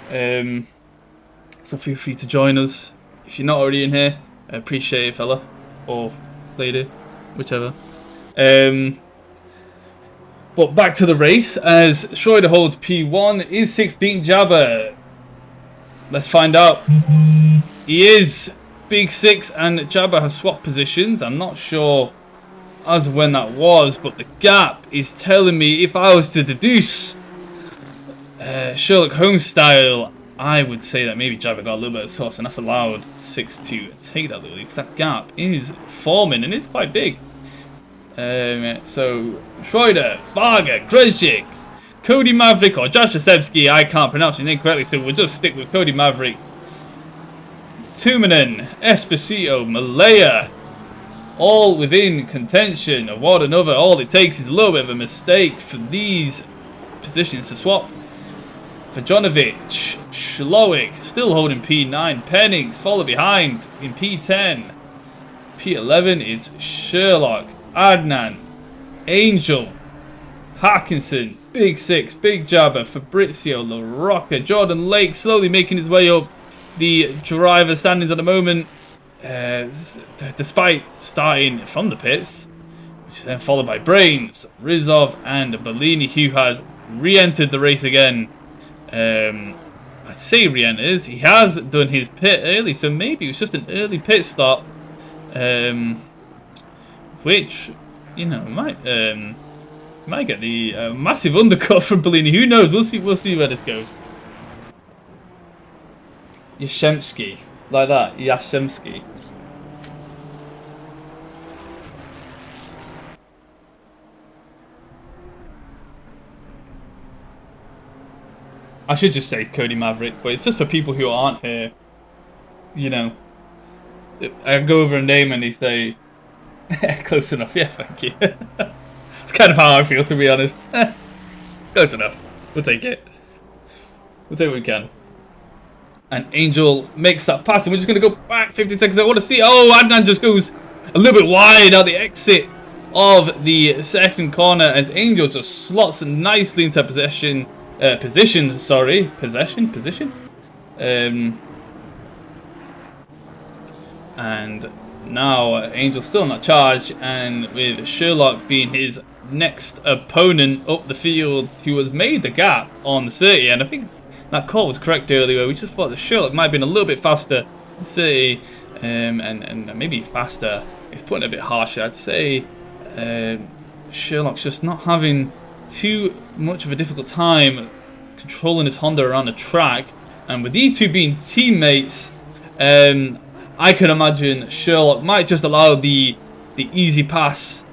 So feel free to join us if you're not already in here. I appreciate it, fella or lady, whichever. But back to the race, as Schroeder holds P1. Is 6 beating Jabba? Let's find out. He is. Big 6 and Jabba have swapped positions. I'm not sure as of when that was, but the gap is telling me, if I was to deduce Sherlock Holmes style, I would say that maybe Jabba got a little bit of sauce, and that's allowed 6 to take that little, because that gap is forming, and it's quite big. So Schroeder, Varga, Grezjik, Cody Maverick, or Josh Jasebski, I can't pronounce his name correctly, so we'll just stick with Cody Maverick. Tumanen, Esposito, Malaya, all within contention of one another. All it takes is a little bit of a mistake for these positions to swap. Vajanovic, Shlowick, still holding P9. Pennings follow behind in P10. P11 is Sherlock, Adnan, Angel, Hackinson, Big 6, Big Jabba, Fabrizio, LaRocca, Jordan Lake slowly making his way up the driver standings at the moment, despite starting from the pits, which is then followed by Brains, Rizov, and Bellini, who has re-entered the race again. I say re-enters, he has done his pit early, so maybe it was just an early pit stop, which, you know, might get the massive undercut from Bellini. Who knows? We'll see where this goes. Yashemski, like that, Yashemski. I should just say Cody Maverick, but it's just for people who aren't here. You know, I go over a name and they say, close enough, yeah, thank you. It's kind of how I feel, to be honest. Close enough, we'll take it. We'll take what we can. And Angel makes that pass, and we're just going to go back 50 seconds. I want to see. Oh, Adnan just goes a little bit wide out the exit of the second corner, as Angel just slots nicely into position. And now Angel's still not charged, and with Sherlock being his next opponent up the field, who has made the gap on 30, and I think that call was correct earlier. We just thought that Sherlock might have been a little bit faster, say, and maybe faster He's putting it a bit harshly, I'd say. Sherlock's just not having too much of a difficult time controlling his Honda around the track, and with these two being teammates, I can imagine Sherlock might just allow the easy pass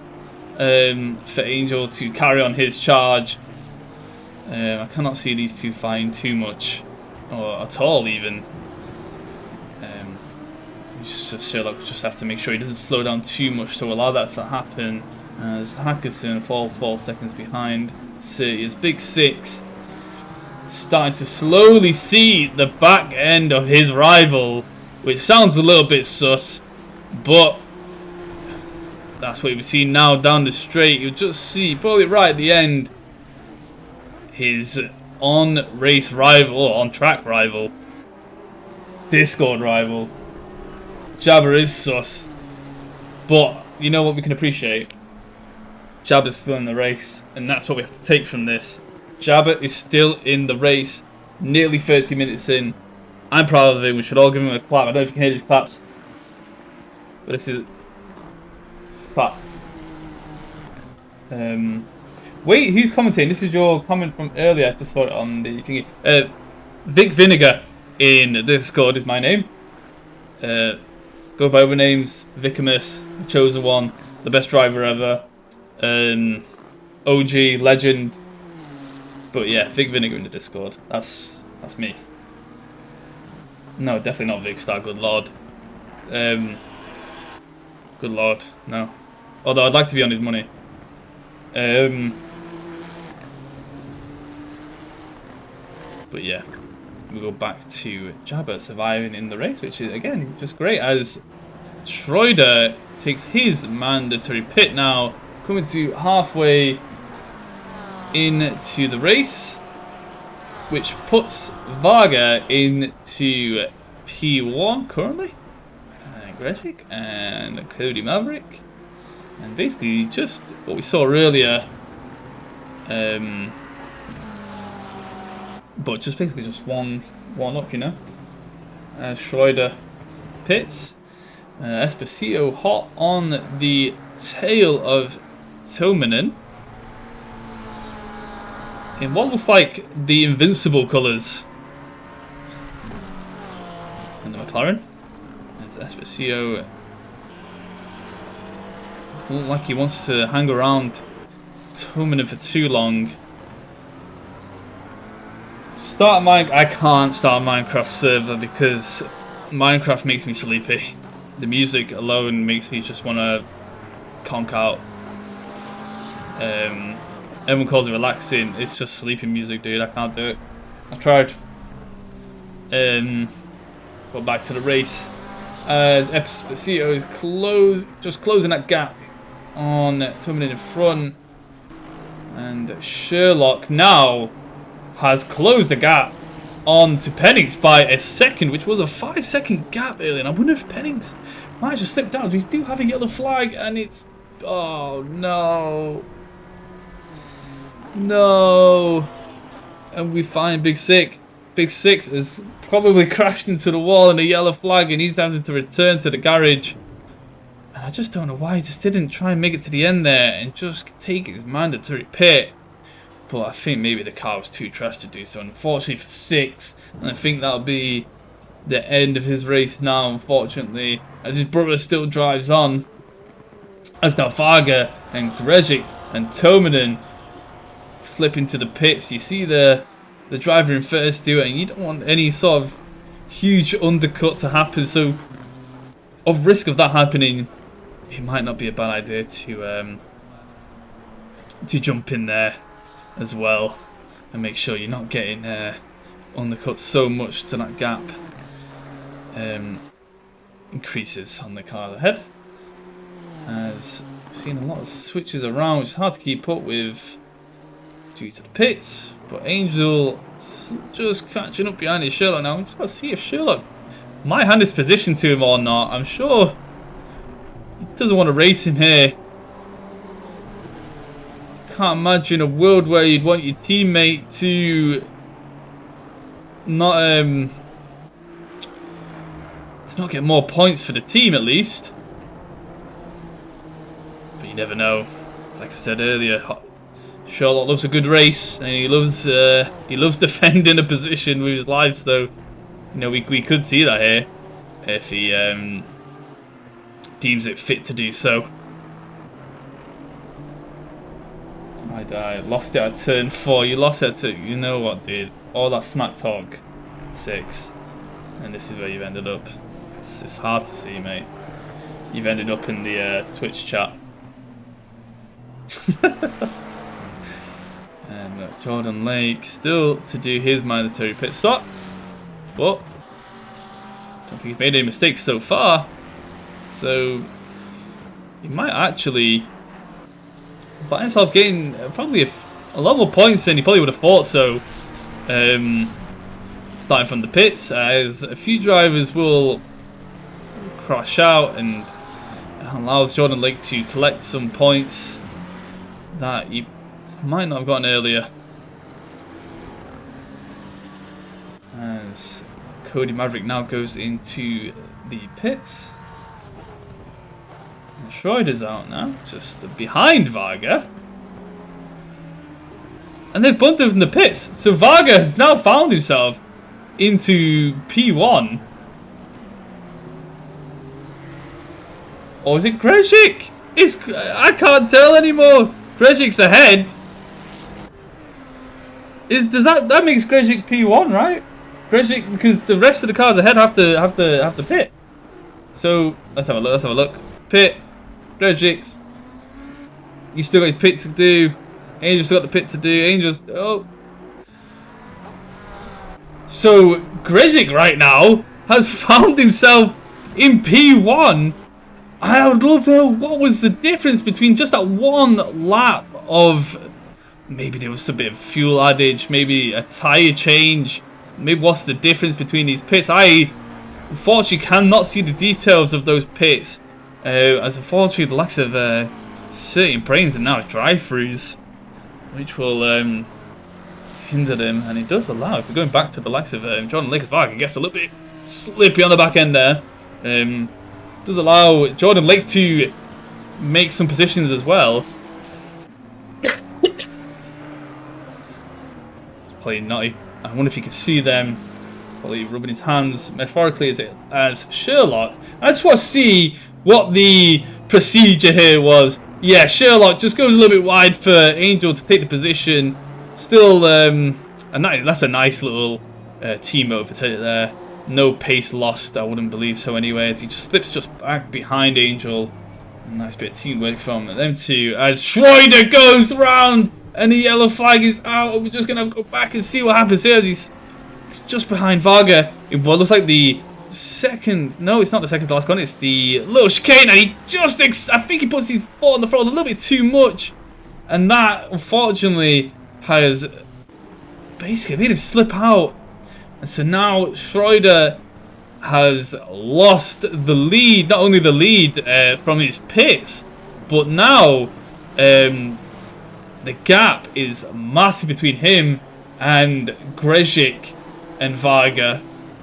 for Angel to carry on his charge. I cannot see these two fighting too much, or at all even. Sherlock just have to make sure he doesn't slow down too much to allow that to happen, as Hackerson falls 4 seconds behind. His big six starting to slowly see the back end of his rival, which sounds a little bit sus, but that's what we see now down the straight. You'll just see, probably right at the end, his on-race rival, or on-track rival, Discord rival. Jabba is sus, but you know what we can appreciate? Jabba's still in the race, and that's what we have to take from this. Jabba is still in the race, nearly 30 minutes in. I'm proud of him. We should all give him a clap. I don't know if you can hear these claps, but this is clap. Wait, who's commenting? This is your comment from earlier. I just saw it on the thingy. Vic Vinegar in Discord is my name. Go by other names: Vicamus, the Chosen One, the best driver ever, OG, legend. But yeah, Vic Vinegar in the Discord. That's me. No, definitely not Vic Star. Good lord. Good lord. No. Although I'd like to be on his money. But yeah, we go back to Jabba surviving in the race, which is again just great, as Schroeder takes his mandatory pit now, coming to halfway into the race, which puts Varga into P1 currently. Gregic and Cody Maverick, and basically just what we saw earlier, but just basically just one up, you know. Schroeder pits, Esposito hot on the tail of Tominen in what looks like the invincible colours, and the McLaren. Esposito. It doesn't look like he wants to hang around Tominen for too long. I can't start a Minecraft server because Minecraft makes me sleepy. The music alone makes me just want to conk out. Everyone calls it relaxing. It's just sleeping music, dude. I can't do it. I've tried. But back to the race. As Esposito is just closing that gap on Tominen in front, and Sherlock now has closed the gap on to Pennings by a second, which was a 5-second gap earlier. And I wonder if Pennings might have just slipped down. We do have a yellow flag, and it's, oh no, no, and we find Big Six. Big Six has probably crashed into the wall in a yellow flag, and he's having to return to the garage. And I just don't know why he just didn't try and make it to the end there and just take his mandatory pit. But I think maybe the car was too trash to do so, unfortunately for Six. And I think that'll be the end of his race now, unfortunately, as his brother still drives on. As now Varga and Gregic and Tominen slip into the pits. You see the driver in first do it, and you don't want any sort of huge undercut to happen. So, of risk of that happening, it might not be a bad idea to jump in there as well and make sure you're not getting undercut so much to that gap increases on the car ahead. As we've seen a lot of switches around, which is hard to keep up with due to the pits. But Angel just catching up behind his Sherlock now. We just got to see if Sherlock might hand his position to him or not. I'm sure he doesn't want to race him here. Can't imagine a world where you'd want your teammate to not get more points for the team, at least. you never know. Like I said earlier, Sherlock loves a good race, and he loves defending a position with his life. So, you know, we could see that here if he deems it fit to do so. I lost it at turn 4. You lost it at you know what, dude? All that smack talk. 6, and this is where you've ended up. It's hard to see, mate. You've ended up in the Twitch chat. And Jordan Lake still to do his mandatory pit stop, but I don't think he's made any mistakes so far. So he might actually find himself getting probably a lot more points than he probably would have thought. So starting from the pits, as a few drivers will crash out, and allows Jordan Lake to collect some points that he might not have gotten earlier. As Cody Maverick now goes into the pits. And Schroeder's out now, just behind Varga. And they've bunted from the pits. So Varga has now found himself into P1. Or is it Grezhik? I can't tell anymore. Grezhik's ahead. That makes Grezhik P1, right? Grezhik, because the rest of the cars ahead have to pit. So let's have a look. Let's have a look. Pit. Grezhik's. You still got his pit to do. Angel's still got the pit to do. Angel's. Oh. So Grezhik right now has found himself in P1. I would love to know what was the difference between just that one lap of, maybe there was a bit of fuel adage, maybe a tyre change, maybe what's the difference between these pits. I unfortunately cannot see the details of those pits, as unfortunately the likes of certain brains are now drive-throughs, which will hinder them, and it does allow, if we're going back to the likes of Jordan Lake, it gets a little bit slippy on the back end there. Does allow Jordan Lake to make some positions as well. It's playing naughty. I wonder if you can see them. Probably rubbing his hands metaphorically as Sherlock. I just want to see what the procedure here was. Yeah, Sherlock just goes a little bit wide for Angel to take the position. Still, and that's a nice little team move for there. No pace lost, I wouldn't believe so anyway, as he just slips just back behind Angel. A nice bit of teamwork from them two, as Schroeder goes round and the yellow flag is out. We're just going to have to go back and see what happens here, as he's just behind Varga in what looks like the second, no, it's not the second to last one, it's the little chicane, and he just, I think he puts his foot on the throttle a little bit too much, and that unfortunately has basically made him slip out. And so now Schroeder has lost the lead, not only the lead from his pits, but now the gap is massive between him and Grezhik and Varga.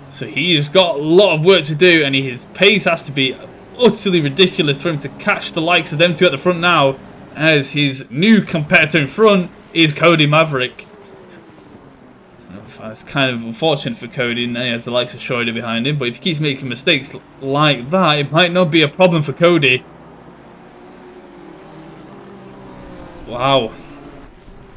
So he has got a lot of work to do, and his pace has to be utterly ridiculous for him to catch the likes of them two at the front now, as his new competitor in front is Cody Maverick. It's kind of unfortunate for Cody, and he has the likes of Schroeder behind him, but if he keeps making mistakes like that, it might not be a problem for Cody. Wow.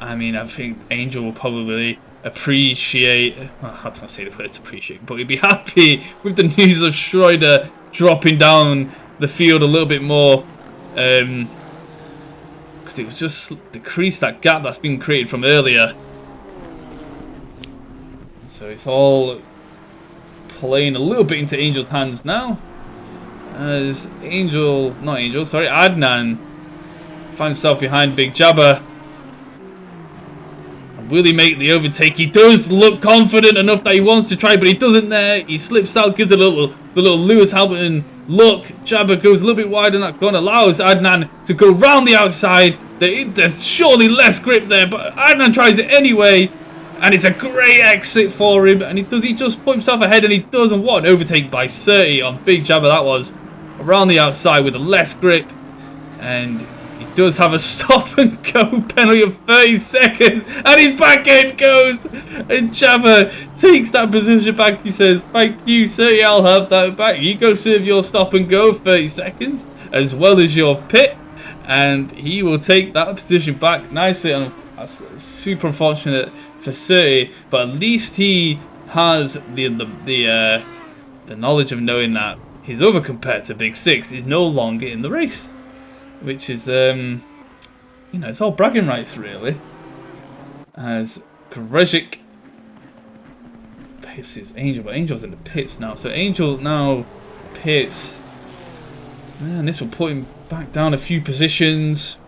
I mean, I think Angel will probably appreciate, well, I don't say the word appreciate, but he'd be happy with the news of Schroeder dropping down the field a little bit more, because it was just decrease that gap that's been created from earlier. So it's all playing a little bit into Angel's hands now, as Adnan finds himself behind Big Jabba. Will he make the overtake? He does look confident enough that he wants to try, but he doesn't there. He slips out, gives it the little Lewis Hamilton look. Jabba goes a little bit wide in that corner, allows Adnan to go round the outside. There's surely less grip there, but Adnan tries it anyway. And it's a great exit for him. And he just put himself ahead, and he does. And what an overtake by 30 on Big Jabba that was. Around the outside with a less grip. And he does have a stop and go penalty of 30 seconds, and his back end goes, and Jabba takes that position back. He says, "Thank you, sir, yeah, I'll have that back. You go serve your stop and go 30 seconds, as well as your pit," and he will take that position back nicely. And super unfortunate for Surrey, but at least he has the knowledge of knowing that his other competitor, Big Six, is no longer in the race, which is it's all bragging rights really. As Grezhik paces Angel, but Angel's in the pits now, so Angel now pits, and this will put him back down a few positions,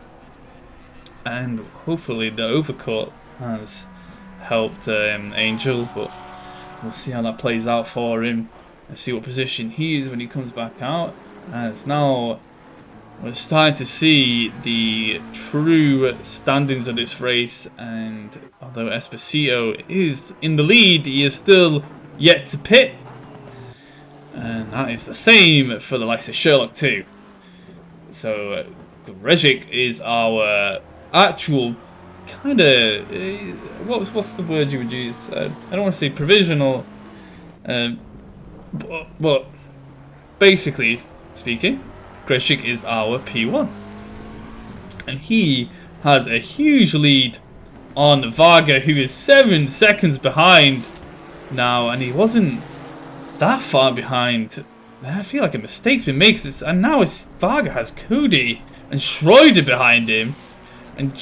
and hopefully the overcut has helped Angel, but we'll see how that plays out for him. Let's see what position he is when he comes back out. As now we're starting to see the true standings of this race, and although Esposito is in the lead, he is still yet to pit, and that is the same for the likes of Sherlock too. So Grezhik is our actual kind of what's the word you would use? I don't want to say provisional, but basically speaking, Grezhik is our P1, and he has a huge lead on Varga, who is 7 seconds behind now, and he wasn't that far behind. I feel like a mistake's been made, and now Varga has Cody and Schroeder behind him, and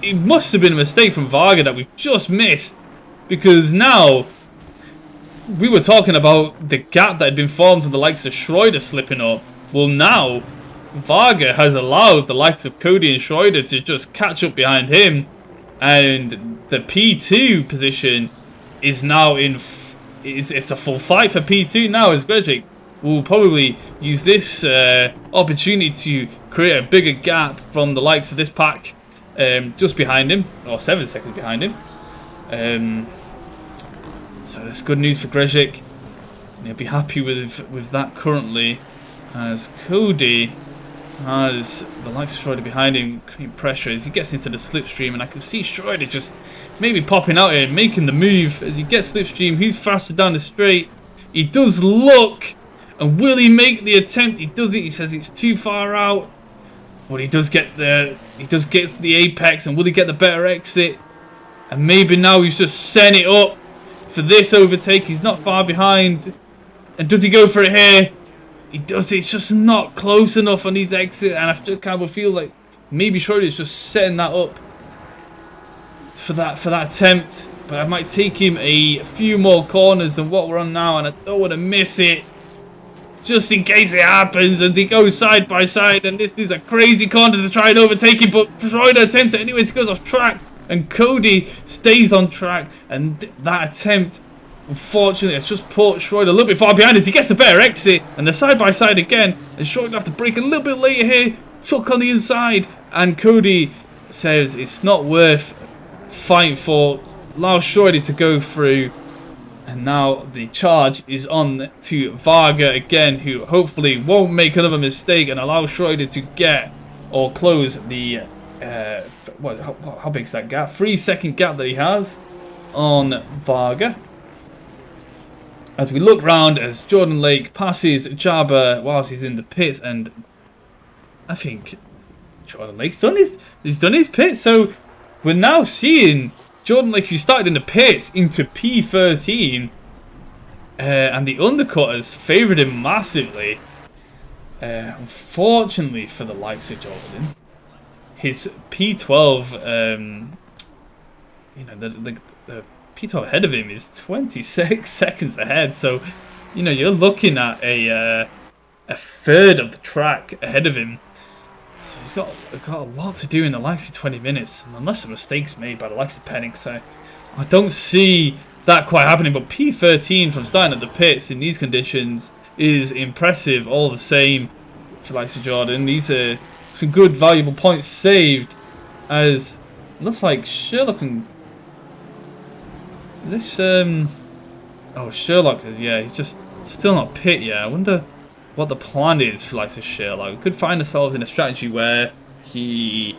it must have been a mistake from Varga that we've just missed, because now we were talking about the gap that had been formed from the likes of Schroeder slipping up. Well, now Varga has allowed the likes of Cody and Schroeder to just catch up behind him, and the P2 position is now it's a full fight for P2 now, as Grezhik will probably use this opportunity to create a bigger gap from the likes of this pack just behind him, or 7 seconds behind him. So that's good news for Grezhik. He'll be happy with that currently, as Cody has the likes of Schroeder behind him, creating pressure as he gets into the slipstream, and I can see Schroeder just maybe popping out here and making the move as he gets slipstream. He's faster down the straight. He does look, and will he make the attempt? He doesn't. He says it's too far out, but he does get the apex, and will he get the better exit? And maybe now he's just setting it up for this overtake. He's not far behind, and does he go for it here? He does. It's just not close enough on his exit, and I just kind of feel like maybe Schroeder's just setting that up for that attempt. But I might take him a few more corners than what we're on now, and I don't want to miss it, just in case it happens, and they go side by side, and this is a crazy corner to try and overtake him, but Schroeder attempts it anyway. He goes off track, and Cody stays on track, and that attempt, unfortunately, has just put Schroeder a little bit far behind as he gets the better exit, and the side by side again, and Schroeder will have to brake a little bit later here, tuck on the inside, and Cody says it's not worth fighting for, allow Schroeder to go through, and now the charge is on to Varga again, who hopefully won't make another mistake and allow Schroeder to get or close the how big is that gap? 3 second gap that he has on Varga. As we look round, as Jordan Lake passes Jabba whilst he's in the pits, and I think Jordan Lake's done his pit. So we're now seeing Jordan Lake, who started in the pits, into P13, and the undercut has favoured him massively. Unfortunately for the likes of Jordan, his P12, the P12 ahead of him is 26 seconds ahead. So, you're looking at a third of the track ahead of him. So he's got a lot to do in the likes of 20 minutes, unless a mistake's made by the likes of Penning. So I don't see that quite happening. But P13 from starting at the pits in these conditions is impressive all the same for the likes of Jordan. These are some good, valuable points saved, as it looks like Sherlock and... Is this, oh, Sherlock is, yeah, he's just still not pit yet. I wonder what the plan is for likes of Sherlock. We could find ourselves in a strategy where he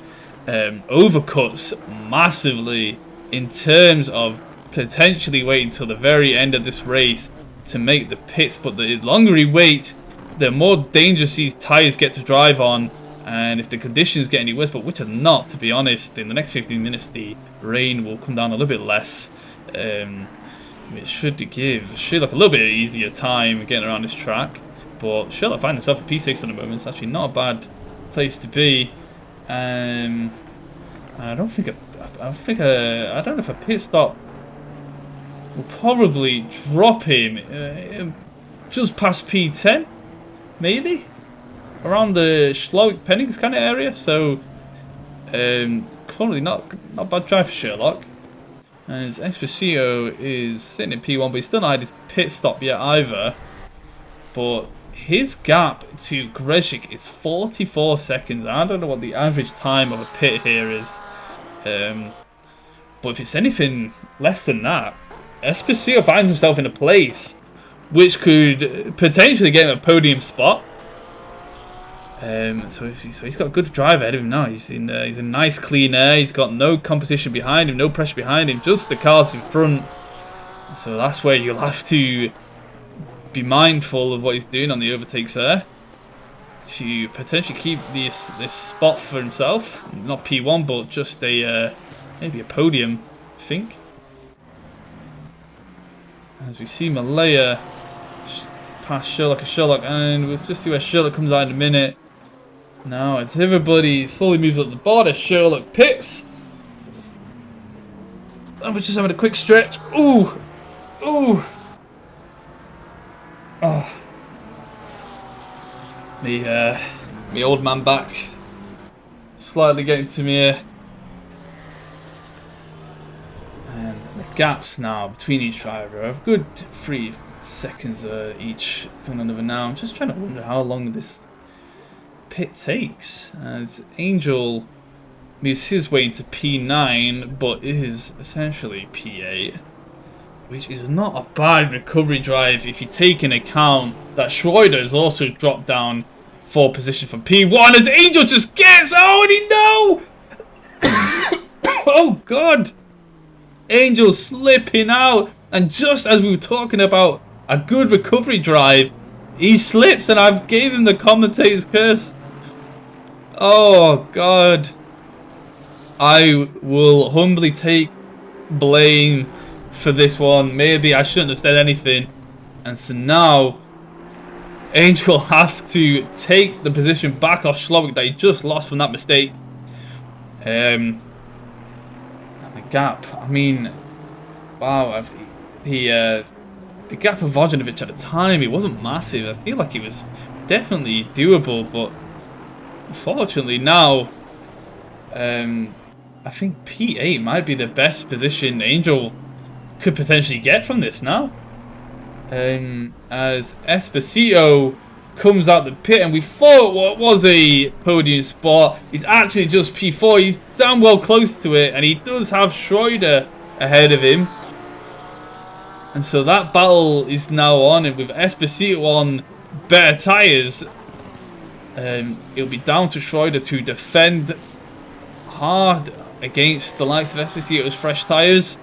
overcuts massively in terms of potentially waiting until the very end of this race to make the pits. But the longer he waits, the more dangerous these tyres get to drive on. And if the conditions get any worse, but which are not, to be honest, in the next 15 minutes the rain will come down a little bit less. It should give Sherlock a little bit easier time getting around this track. But Sherlock finds himself at P6 at the moment. It's actually not a bad place to be. I don't know if a pit stop will probably drop him just past P10, maybe around the Schlowick-Pennings kind of area. So currently not bad drive for Sherlock. And his Esposito is sitting in P1, but he's still not had his pit stop yet either. But his gap to Gresic is 44 seconds. I don't know what the average time of a pit here is. But if it's anything less than that, Esposito finds himself in a place which could potentially get him a podium spot. So he's got a good drive ahead of him now. He's in nice clean air. He's got no competition behind him, no pressure behind him, just the cars in front. So that's where you'll have to be mindful of what he's doing on the overtakes there to potentially keep this spot for himself. Not P1, but just a maybe a podium, I think. As we see Malaya past Sherlock, and we'll just see where Sherlock comes out in a minute. Now, as everybody slowly moves up the border, Sherlock pits. And we're just having a quick stretch. Ooh! Ooh! Oh. Me old man back. Slightly getting to me here. And the gaps now between each driver are a good 3 seconds each to one another now. I'm just trying to wonder how long this pit takes, as Angel moves his way into P9 but is essentially P8, which is not a bad recovery drive if you take into account that Schroeder has also dropped down 4 positions from P1 as Angel just gets no! Oh god, Angel slipping out, and just as we were talking about a good recovery drive, he slips, and I've gave him the commentator's curse. Oh god, I will humbly take blame for this one. Maybe I shouldn't have said anything, and so now Angel will have to take the position back off Schlowick that he just lost from that mistake. And the gap, I mean, wow, the gap of Vojinovic at the time, it wasn't massive. I feel like it was definitely doable, but unfortunately now, I think P8 might be the best position Angel could potentially get from this now. As Esposito comes out the pit, and we thought what was a podium spot, he's actually just P4. He's damn well close to it, and he does have Schroeder ahead of him. And so that battle is now on, and with Esposito on better tyres, it'll be down to Schroeder to defend hard against the likes of Esposito's fresh tyres.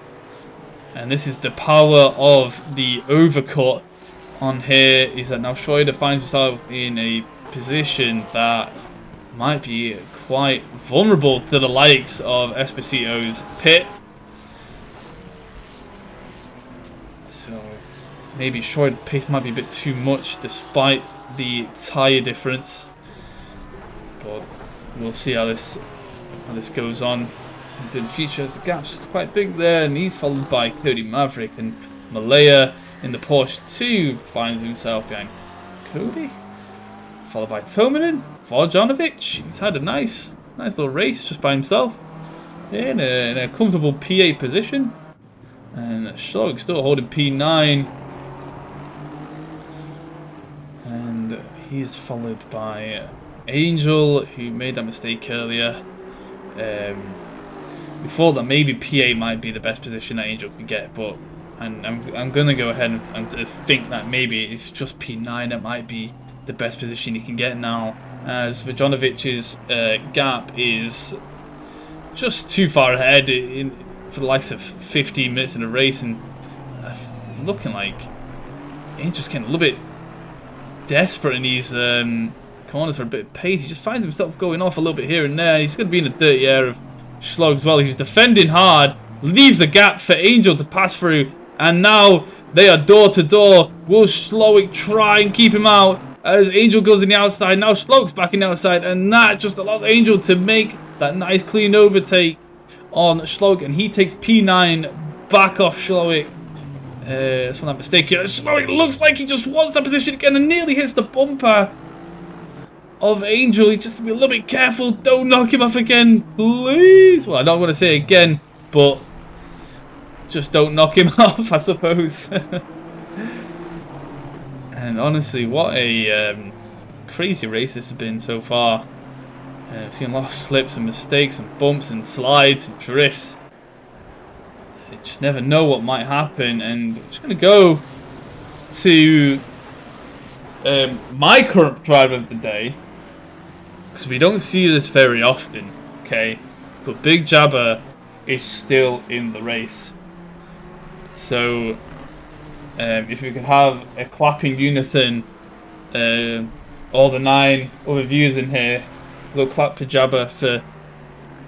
And this is the power of the overcut on here, is that now Schroeder finds himself in a position that might be quite vulnerable to the likes of Esposito's pit. So maybe Schroeder's pace might be a bit too much despite the tyre difference. But we'll see how this goes on in the future, as the gap's quite big there, and he's followed by Cody Maverick, and Malaya in the Porsche 2 finds himself behind Cody, followed by Tomanen, Vojinovic. He's had a nice little race just by himself in a comfortable P8 position, and Schlowick still holding P9, and he's followed by Angel, who made that mistake earlier. We thought that maybe P8 might be the best position that Angel could get, but I'm going to go ahead and think that maybe it's just P9 that might be the best position he can get now. as Vijonovic's gap is just too far ahead for the likes of 15 minutes in a race, and looking like he's just getting a little bit desperate in these corners for a bit of pace. He just finds himself going off a little bit here and there. He's going to be in a dirty air of Schlog as well. He's defending hard, leaves the gap for Angel to pass through, and now they are door to door. Will Slowick try and keep him out as Angel goes in the outside? Now Slowick's back in the outside, and that just allows Angel to make that nice clean overtake on Slowick, and he takes P9 back off Slowick. That's from that mistake here. Slowick looks like he just wants that position again and nearly hits the bumper of Angel. He just to be a little bit careful. Don't knock him off again, please. Well, I don't want to say it again, but just don't knock him off, I suppose. And honestly, what a crazy race this has been so far. I've seen a lot of slips and mistakes and bumps and slides and drifts. You just never know what might happen, and I'm just going to go to my current driver of the day, because we don't see this very often, okay? But Big Jabba is still in the race. So, if we could have a clapping unison, all the 9 other viewers in here, we'll clap for Jabba for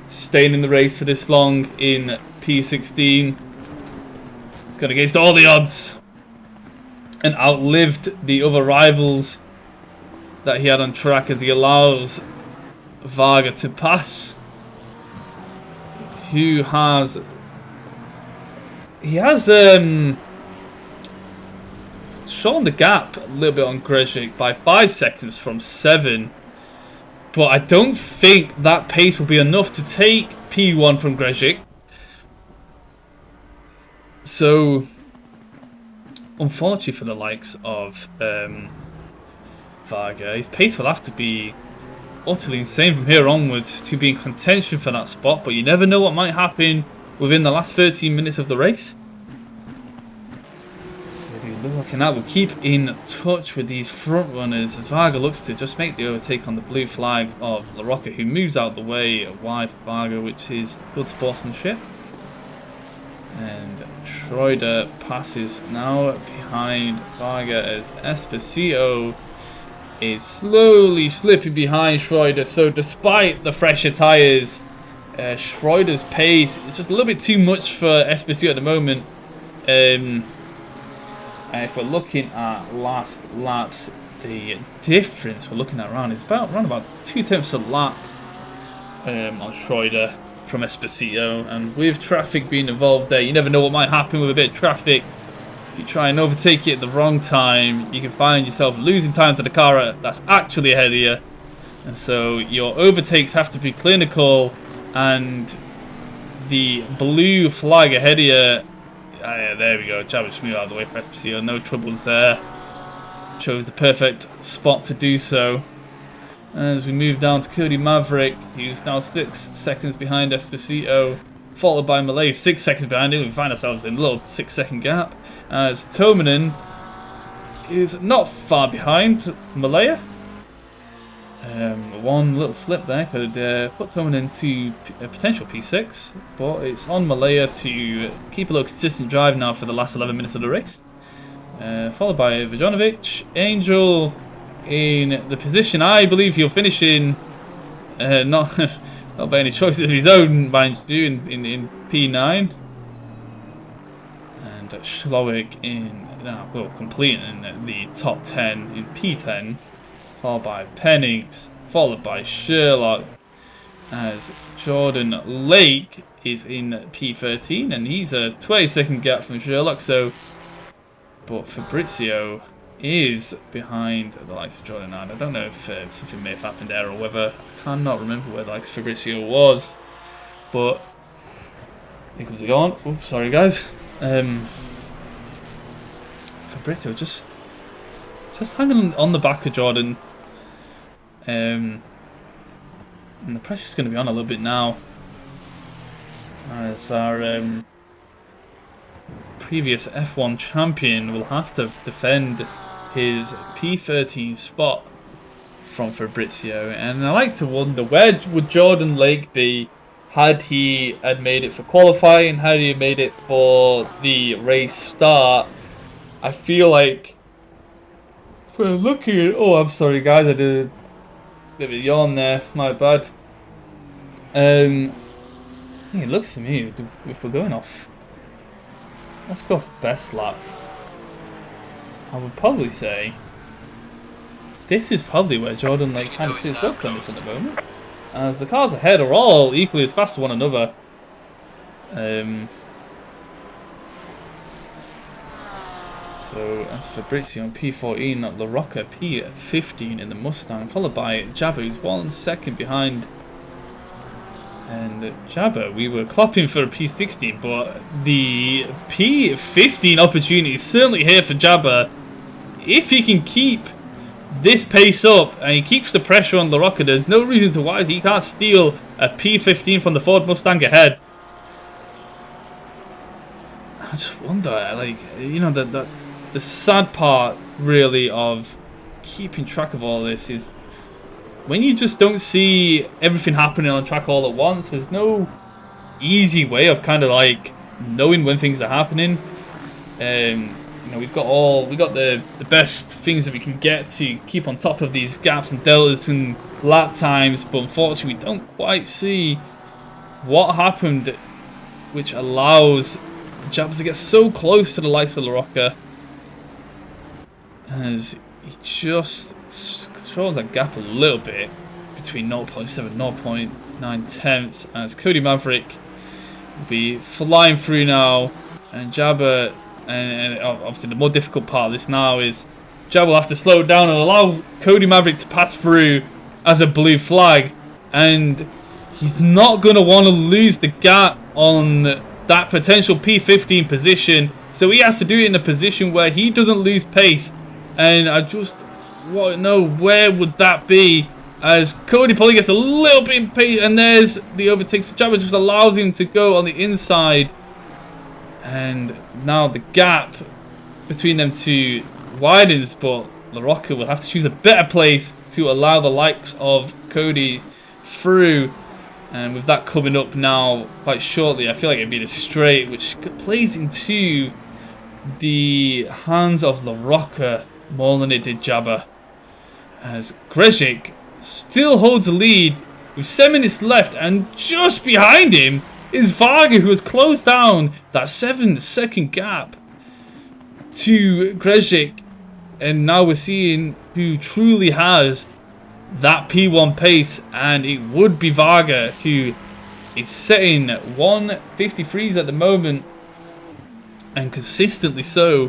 staying in the race for this long in P16. He's gone against all the odds and outlived the other rivals that he had on track as he allows Varga to pass, who has shown the gap a little bit on Grezhik by 5 seconds from 7. But I don't think that pace will be enough to take P1 from Grezhik. So, unfortunately for the likes of Varga, his pace will have to be utterly insane from here onwards to be in contention for that spot. But you never know what might happen within the last 13 minutes of the race. Looking at, we'll keep in touch with these front runners as Varga looks to just make the overtake on the blue flag of La Rocca, who moves out the way wide for Varga, which is good sportsmanship. And Schroeder passes now behind Varga as Esposito is slowly slipping behind Schroeder. So despite the fresher tyres, Schroeder's pace is just a little bit too much for Esposito at the moment. If we're looking at last laps, the difference we're looking at around is around about 2/10 a lap on Schroeder from Esposito. And with traffic being involved there, you never know what might happen with a bit of traffic. If you try and overtake it at the wrong time, you can find yourself losing time to the car that's actually ahead of you. And so your overtakes have to be clinical, and the blue flag ahead of you. Yeah, there we go. Jabba just moved out of the way for Esposito. No troubles there. Chose the perfect spot to do so. As we move down to Cody Maverick, he's now 6 seconds behind Esposito, followed by Malay 6 seconds behind him. We find ourselves in a little 6-second gap. As Tomanen is not far behind Malaya. One little slip there could put Tomanen into a potential P6, but it's on Malaya to keep a little consistent drive now for the last 11 minutes of the race. Followed by Vujanovic. Angel in the position I believe he'll finish in, not by any choice of his own, mind you, in P9. And Schlowick completing in the top 10 in P10. Followed by Pennings, followed by Sherlock, as Jordan Lake is in P13, and he's a 20-second gap from Sherlock. So, but Fabrizio is behind the likes of Jordan. I don't know if something may have happened there or whether, I cannot remember where the likes of Fabrizio was, but here comes he on. Oops, sorry guys. Fabrizio just hanging on the back of Jordan. And the pressure's going to be on a little bit now, as our previous F1 champion will have to defend his P13 spot from Fabrizio. And I like to wonder, where would Jordan Lake be had he had made it for qualifying, had he made it for the race start? I feel like, if we're looking at... Oh, I'm sorry, guys. I did a bit of a yawn there. My bad. Yeah, it looks to me, if we're going off... Let's go off best laps. I would probably say... This is probably where Jordan Lake kind of sees work on this at the moment. As the cars ahead are all equally as fast as one another. So that's Fabrizio on P14, La Rocca P15 in the Mustang, followed by Jabba, who's 1 second behind. And Jabba, we were clapping for a P16, but the P15 opportunity is certainly here for Jabba. If he can keep this pace up and he keeps the pressure on La Rocca, there's no reason to why he can't steal a P15 from the Ford Mustang ahead. I just wonder, like, you know, the sad part really of keeping track of all this is when you just don't see everything happening on track all at once. There's no easy way of kind of like knowing when things are happening. You know, we got the best things that we can get to keep on top of these gaps and deltas and lap times, but unfortunately we don't quite see what happened, which allows Jabs to get so close to the likes of La Rocca, as he just throws that gap a little bit between 0.7 and 0.9 tenths, as Cody Maverick will be flying through now, and Jabba. And obviously the more difficult part of this now is Jabba will have to slow down and allow Cody Maverick to pass through as a blue flag. And he's not going to want to lose the gap on that potential P15 position. So he has to do it in a position where he doesn't lose pace. And I just want to know, where would that be? As Cody probably gets a little bit impatient. And there's the overtake. So Jabba just allows him to go on the inside. And now the gap between them two widens, but La Rocca will have to choose a better place to allow the likes of Cody through. And with that coming up now quite shortly, I feel like it'd be a straight, which plays into the hands of La Rocca more than it did Jabba. As Grezhik still holds the lead with 7 minutes left, and just behind him is Varga, who has closed down that 7-second gap to Grezhik. And now we're seeing who truly has that P1 pace, and it would be Varga, who is setting 153s at the moment, and consistently so.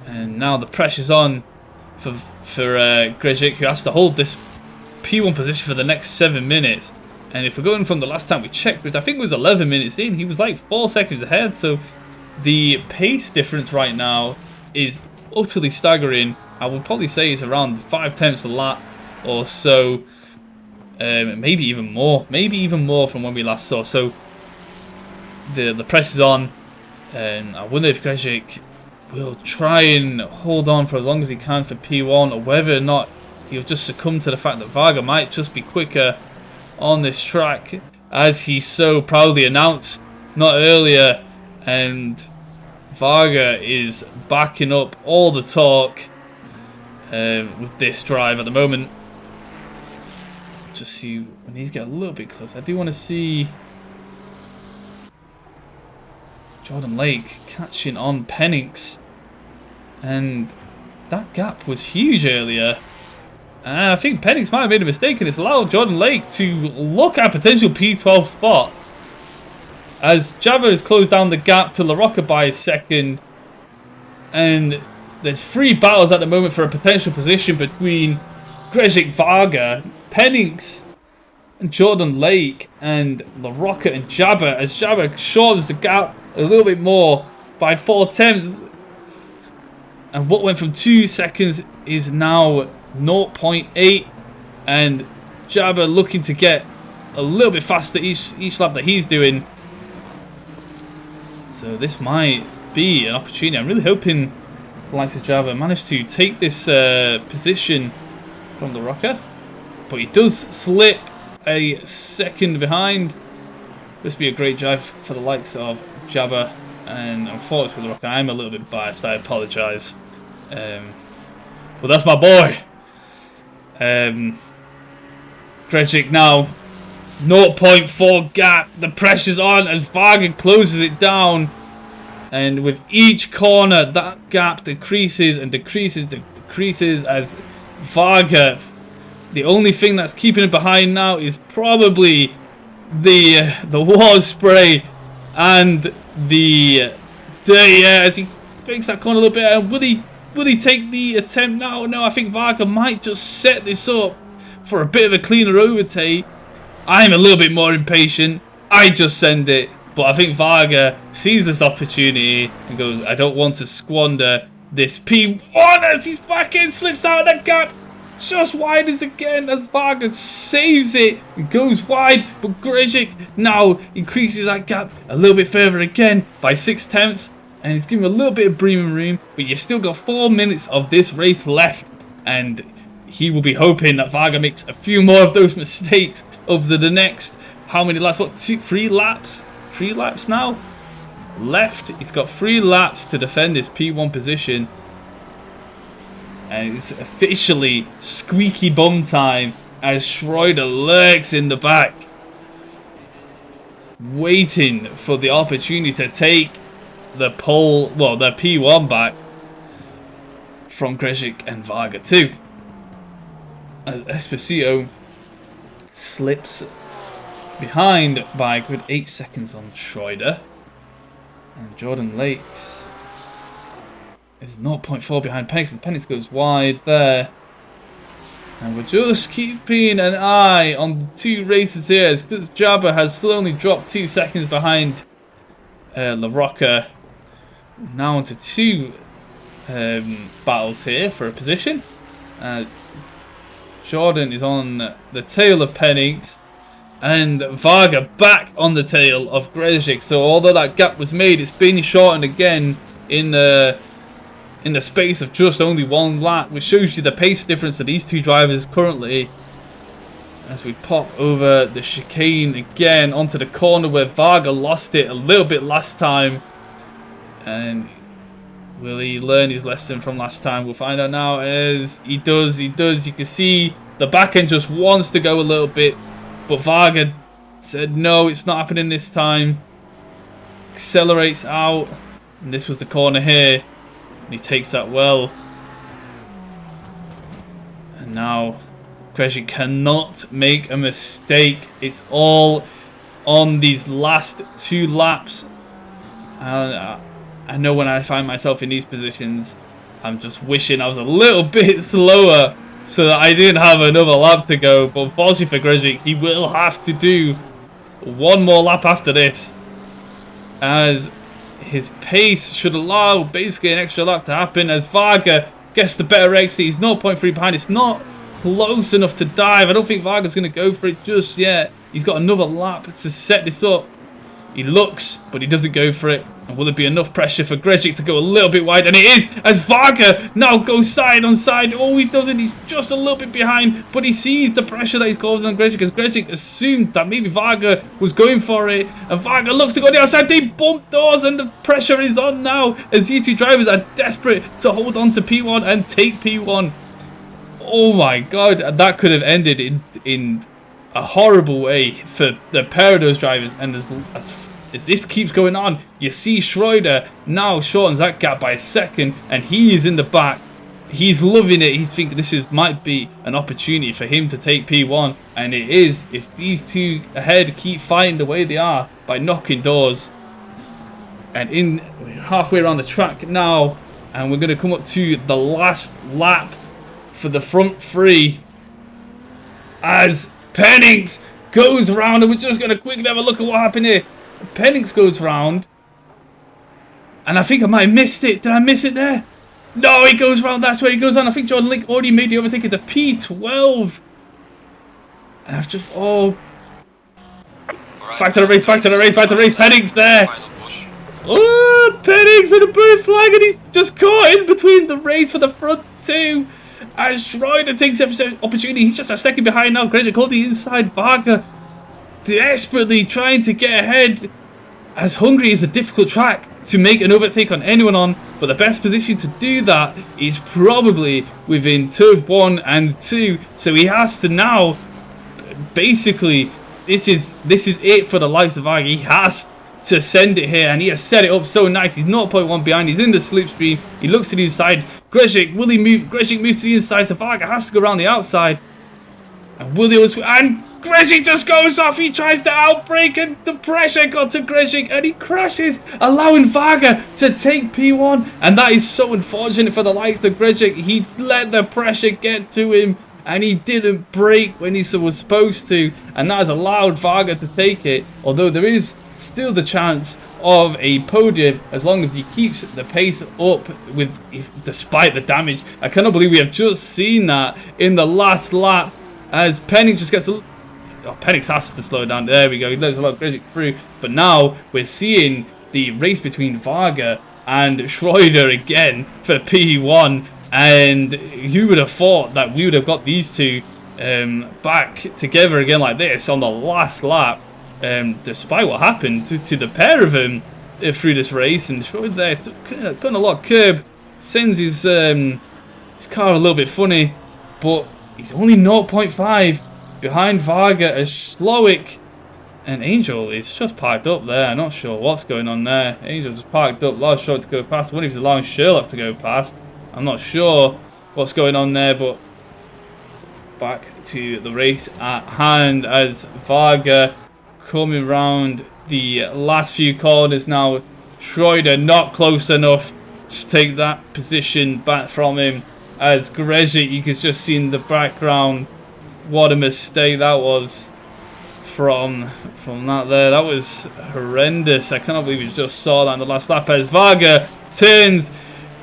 And now the pressure's on for Grezhik, who has to hold this P1 position for the next 7 minutes. And if we're going from the last time we checked, which I think was 11 minutes in, he was like 4 seconds ahead. So the pace difference right now is utterly staggering. I would probably say it's around 5 tenths a lap or so. Maybe even more. Maybe even more from when we last saw. So the pressure's on. And I wonder if Grezhik will try and hold on for as long as he can for P1, or whether or not he'll just succumb to the fact that Varga might just be quicker on this track, as he so proudly announced not earlier. And Varga is backing up all the talk with this drive at the moment. Just see when he's getting a little bit close. I do want to see Jordan Lake catching on Penix, and that gap was huge earlier. And I think Penix might have made a mistake, and it's allowed Jordan Lake to look at a potential P12 spot, as Jabba has closed down the gap to La Rocca by a second. And there's 3 battles at the moment for a potential position between Grezhik, Varga, Penix, and Jordan Lake, and La Rocca and Jabba, as Jabba shortens the gap a little bit more by 4 tenths. And what went from 2 seconds is now 0.8, and Jabba looking to get a little bit faster each lap that he's doing. So this might be an opportunity. I'm really hoping the likes of Jabba manage to take this position from the rocker. But he does slip a second behind. This would be a great drive for the likes of Jabba. And unfortunately, the rocker, I'm a little bit biased. I apologise. But that's my boy. Grejcik now. 0.4 gap. The pressure's on as Varga closes it down. And with each corner, that gap decreases and decreases as Varga. The only thing that's keeping it behind now is probably the wall spray and the dirty air as he makes that corner a little bit. And will he take the attempt now? No, I think Varga might just set this up for a bit of a cleaner overtake. I'm a little bit more impatient. I just send it. But I think Varga sees this opportunity and goes, I don't want to squander this P1 as he's back in, slips out of that gap. Just widens again as Varga saves it and goes wide. But Grejcik now increases that gap a little bit further again by 6/10. And he's giving a little bit of breathing room. But you've still got 4 minutes of this race left. And he will be hoping that Varga makes a few more of those mistakes over the next, how many laps? What, 3 laps? 3 laps now left. He's got 3 laps to defend his P1 position. And it's officially squeaky bum time as Schroeder lurks in the back, waiting for the opportunity to take the pole, well, the P1 back from Grejcik and Varga too. As Esposito slips behind by a good 8 seconds on Schroeder. And Jordan Lakes is 0.4 behind Penix. Penix goes wide there. And we're just keeping an eye on the 2 races here, because Jabba has slowly dropped 2 seconds behind LaRocca. Now onto 2 battles here for a position. As Jordan is on the tail of Penix. And Varga back on the tail of Grejcik. So although that gap was made, it's been shortened again in the space of just only 1 lap, which shows you the pace difference of these 2 drivers currently. As we pop over the chicane again onto the corner where Varga lost it a little bit last time. And will he learn his lesson from last time? We'll find out now. As he does. You can see the back end just wants to go a little bit. But Varga said, no, it's not happening this time. Accelerates out. And this was the corner here. And he takes that well. And now Grejcik cannot make a mistake. It's all on these last 2 laps. I know when I find myself in these positions, I'm just wishing I was a little bit slower, so that I didn't have another lap to go. But unfortunately for Grejcik, he will have to do 1 more lap after this, as his pace should allow basically an extra lap to happen. As Varga gets the better exit, he's 0.3 behind. It's not close enough to dive. I don't think Varga's going to go for it just yet. He's got another lap to set this up. He looks, but he doesn't go for it. And will there be enough pressure for Grejcik to go a little bit wide? And it is, as Varga now goes side on side. Oh, he doesn't. He's just a little bit behind, but he sees the pressure that he's causing on Grejcik, because Grejcik assumed that maybe Varga was going for it. And Varga looks to go the outside. They bump doors, and the pressure is on now, as these 2 drivers are desperate to hold on to P1 and take P1. Oh my god, that could have ended in a horrible way for the pair of those drivers. And as this keeps going on, you see Schroeder now shortens that gap by a second, and he is in the back. He's loving it. He's thinking this might be an opportunity for him to take P1, and it is, if these 2 ahead keep fighting the way they are by knocking doors. And we're halfway around the track now, and we're going to come up to the last lap for the front 3, as Penix goes around, and we're just going to quickly have a look at what happened here. Penix goes round, and I think I might have missed it. Did I miss it there? No, he goes round. That's where he goes on. I think Jordan Link already made the overtake at the P12. And I've just, back to the race. Penix there. Oh, Penix and a bird flag, and he's just caught in between the race for the front 2. As Schroeder takes the opportunity, he's just a second behind now. Gresic on the inside. Varga desperately trying to get ahead, as Hungary is a difficult track to make an overtake on anyone on, but the best position to do that is probably within turn 1 and 2. So he has to now, basically, this is it for the likes of Varga. He has to send it here, and he has set it up so nice. He's 0.1 behind. He's in the slipstream. He looks to the inside. Gresic, will he move? Gresic moves to the inside, so Varga has to go around the outside. And will he also... And Gresic just goes off. He tries to outbrake, and the pressure got to Gresic, and he crashes, allowing Varga to take P1. And that is so unfortunate for the likes of Gresic. He let the pressure get to him, and he didn't brake when he was supposed to, and that has allowed Varga to take it. Although there is still the chance of a podium as long as he keeps the pace up despite the damage. I cannot believe we have just seen that in the last lap, as Penix just gets Penix has to slow down. There we go. He lets a lot of Gresic through, but now we're seeing the race between Varga and Schroeder again for P1. And you would have thought that we would have got these two back together again like this on the last lap, despite what happened to the pair of them through this race. And Schroeder there got a lot of curb, sends his car a little bit funny, but he's only 0.5 behind Varga, as Slowick and Angel is just parked up there. Not sure what's going on there. Angel just parked up, allows Sherlock to go past. I wonder if he's allowing Sherlock to go past. I'm not sure what's going on there, but back to the race at hand, as Varga coming round the last few corners now. Schroeder not close enough to take that position back from him, as Gresic, you can just see in the background what a mistake that was from that there. That was horrendous. I cannot believe we just saw that in the last lap, as Varga turns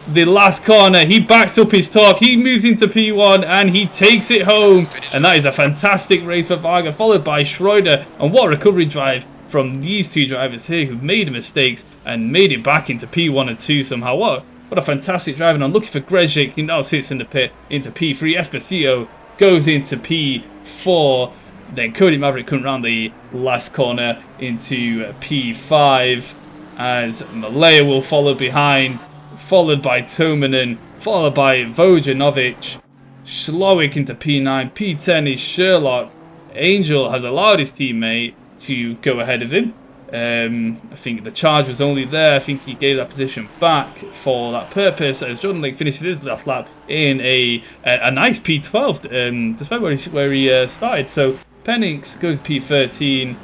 the last corner. He backs up his torque. He moves into P1 and he takes it home. And that is a fantastic race for Varga, followed by Schroeder. And what a recovery drive from these two drivers here who made mistakes and made it back into P1 and 2 somehow. What a fantastic drive. And I'm looking for Gresic. He now sits in the pit into P3. Esposito goes into P4. Then Cody Maverick coming around the last corner into P5, as Malaya will follow behind, followed by Tomanen, followed by Vojanovic. Slowick into P9. P10 is Sherlock. Angel has allowed his teammate to go ahead of him. I think the charge was only there. I think he gave that position back for that purpose, as Jordan Lake finishes his last lap in a nice P12, despite where he started. So Penix goes P13.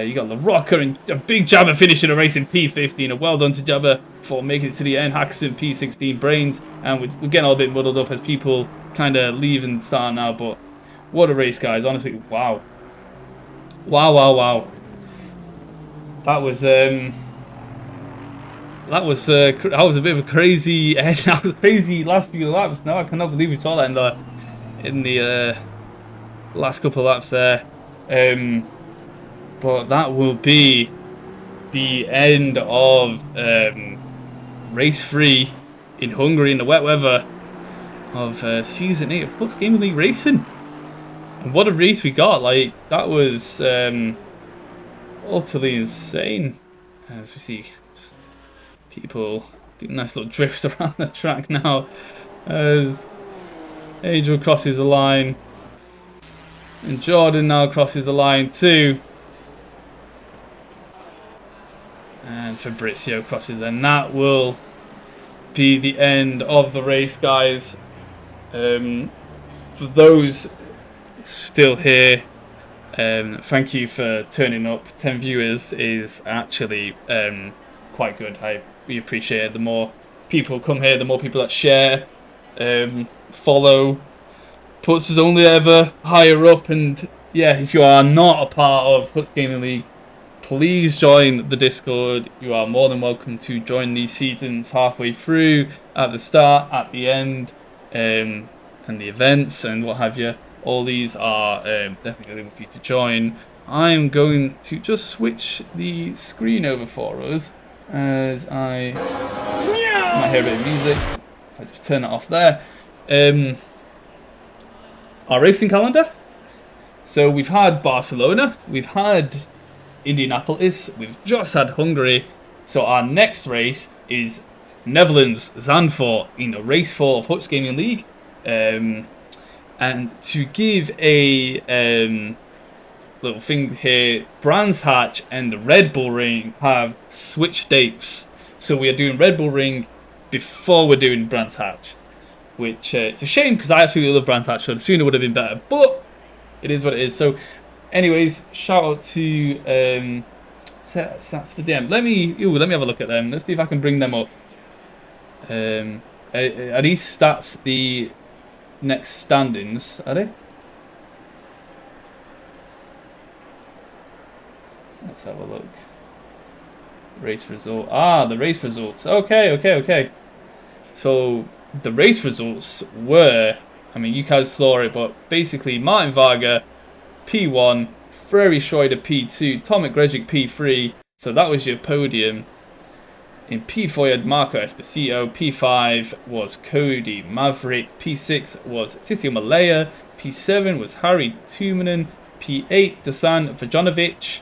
You got LaRocca and a big Jabba finishing a race in P15. A well done to Jabba for making it to the end. Haxon P16. Brains, and we're getting all a bit muddled up as people kind of leave and start now. But what a race, guys! Honestly, wow. That was a bit of a crazy end. That was crazy last few laps. No, I cannot believe we saw that in the last couple of laps there. But that will be the end of race 3 in Hungary in the wet weather of season 8 of Puts Gaming League Racing. And what a race we got! Like, that was utterly insane. As we see just people doing nice little drifts around the track now, as Angel crosses the line and Jordan now crosses the line too, and Fabrizio crosses, and that will be the end of the race, guys. For those still here, thank you for turning up. 10 viewers is actually quite good. We appreciate it. The more people come here, the more people that share, follow, puts us only ever higher up. And yeah, if you are not a part of Huts Gaming League, please join the Discord. You are more than welcome to join these seasons halfway through, at the start, at the end, and the events and what have you. All these are definitely available for you to join. I'm going to just switch the screen over for us, as I might hear a bit of music if I just turn it off there. our racing calendar. So we've had Barcelona, we've had Indianapolis, we've just had Hungary. So our next race is Netherlands, Zandvoort, race 4 of Hutch Gaming League. And to give a little thing here, Brands Hatch and the Red Bull Ring have switched dates. So we are doing Red Bull Ring before we're doing Brands Hatch. Which it's a shame because I absolutely love Brands Hatch, so the sooner would have been better. But it is what it is. So, anyways, shout out to stats for DM. Let me have a look at them. Let's see if I can bring them up. Are these stats the next standings? Are they? Let's have a look. Race result. Ah, the race results. Okay. So the race results were, I mean, you guys saw it, but basically Martin Varga P1, Frary Schroeder P2, Tomek Grzic P3. So that was your podium. In P4 you had Marco Esposito, P5 was Cody Maverick, P6 was Sissio Malaya, P7 was Harry Tumanen, P8 Dusan Vajanovic,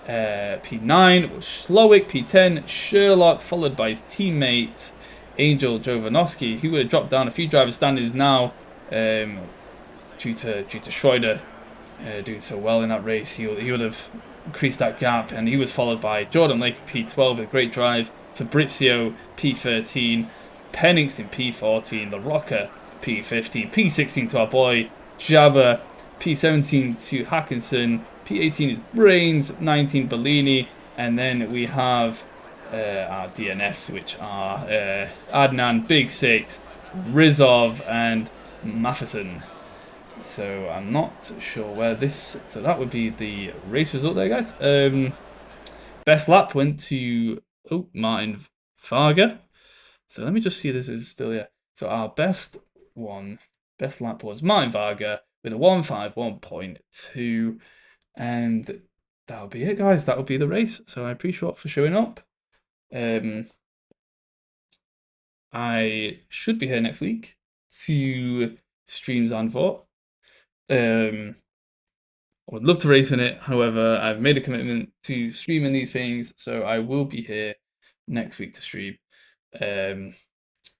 P9 was Slowick, P10 Sherlock, followed by his teammate Angel Jovanovski. He would have dropped down a few driver standings now due to Schroeder doing so well in that race. He would have increased that gap, and he was followed by Jordan Lake P12 with a great drive, Fabrizio P13, Penningston P14, The Rocker P15, P16 to our boy Jabba, P17 to Hackinson, P18 is Brains, 19 Bellini, and then we have our DNS, which are Adnan, Big Six, Rizov, and Matheson. So I'm not sure where this. So that would be the race result there, guys. Best lap went to Martin Varga. So let me just see if this is still here. So our best lap was Martin Varga with a 151.2, and that'll be it, guys. That'll be the race. So I appreciate you all for showing up. I should be here next week to stream Zandvoort. I would love to race in it. However, I've made a commitment to streaming these things, so I will be here next week to stream.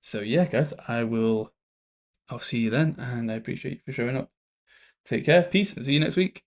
So yeah, guys, I'll see you then, and I appreciate you for showing up. Take care, peace, and see you next week.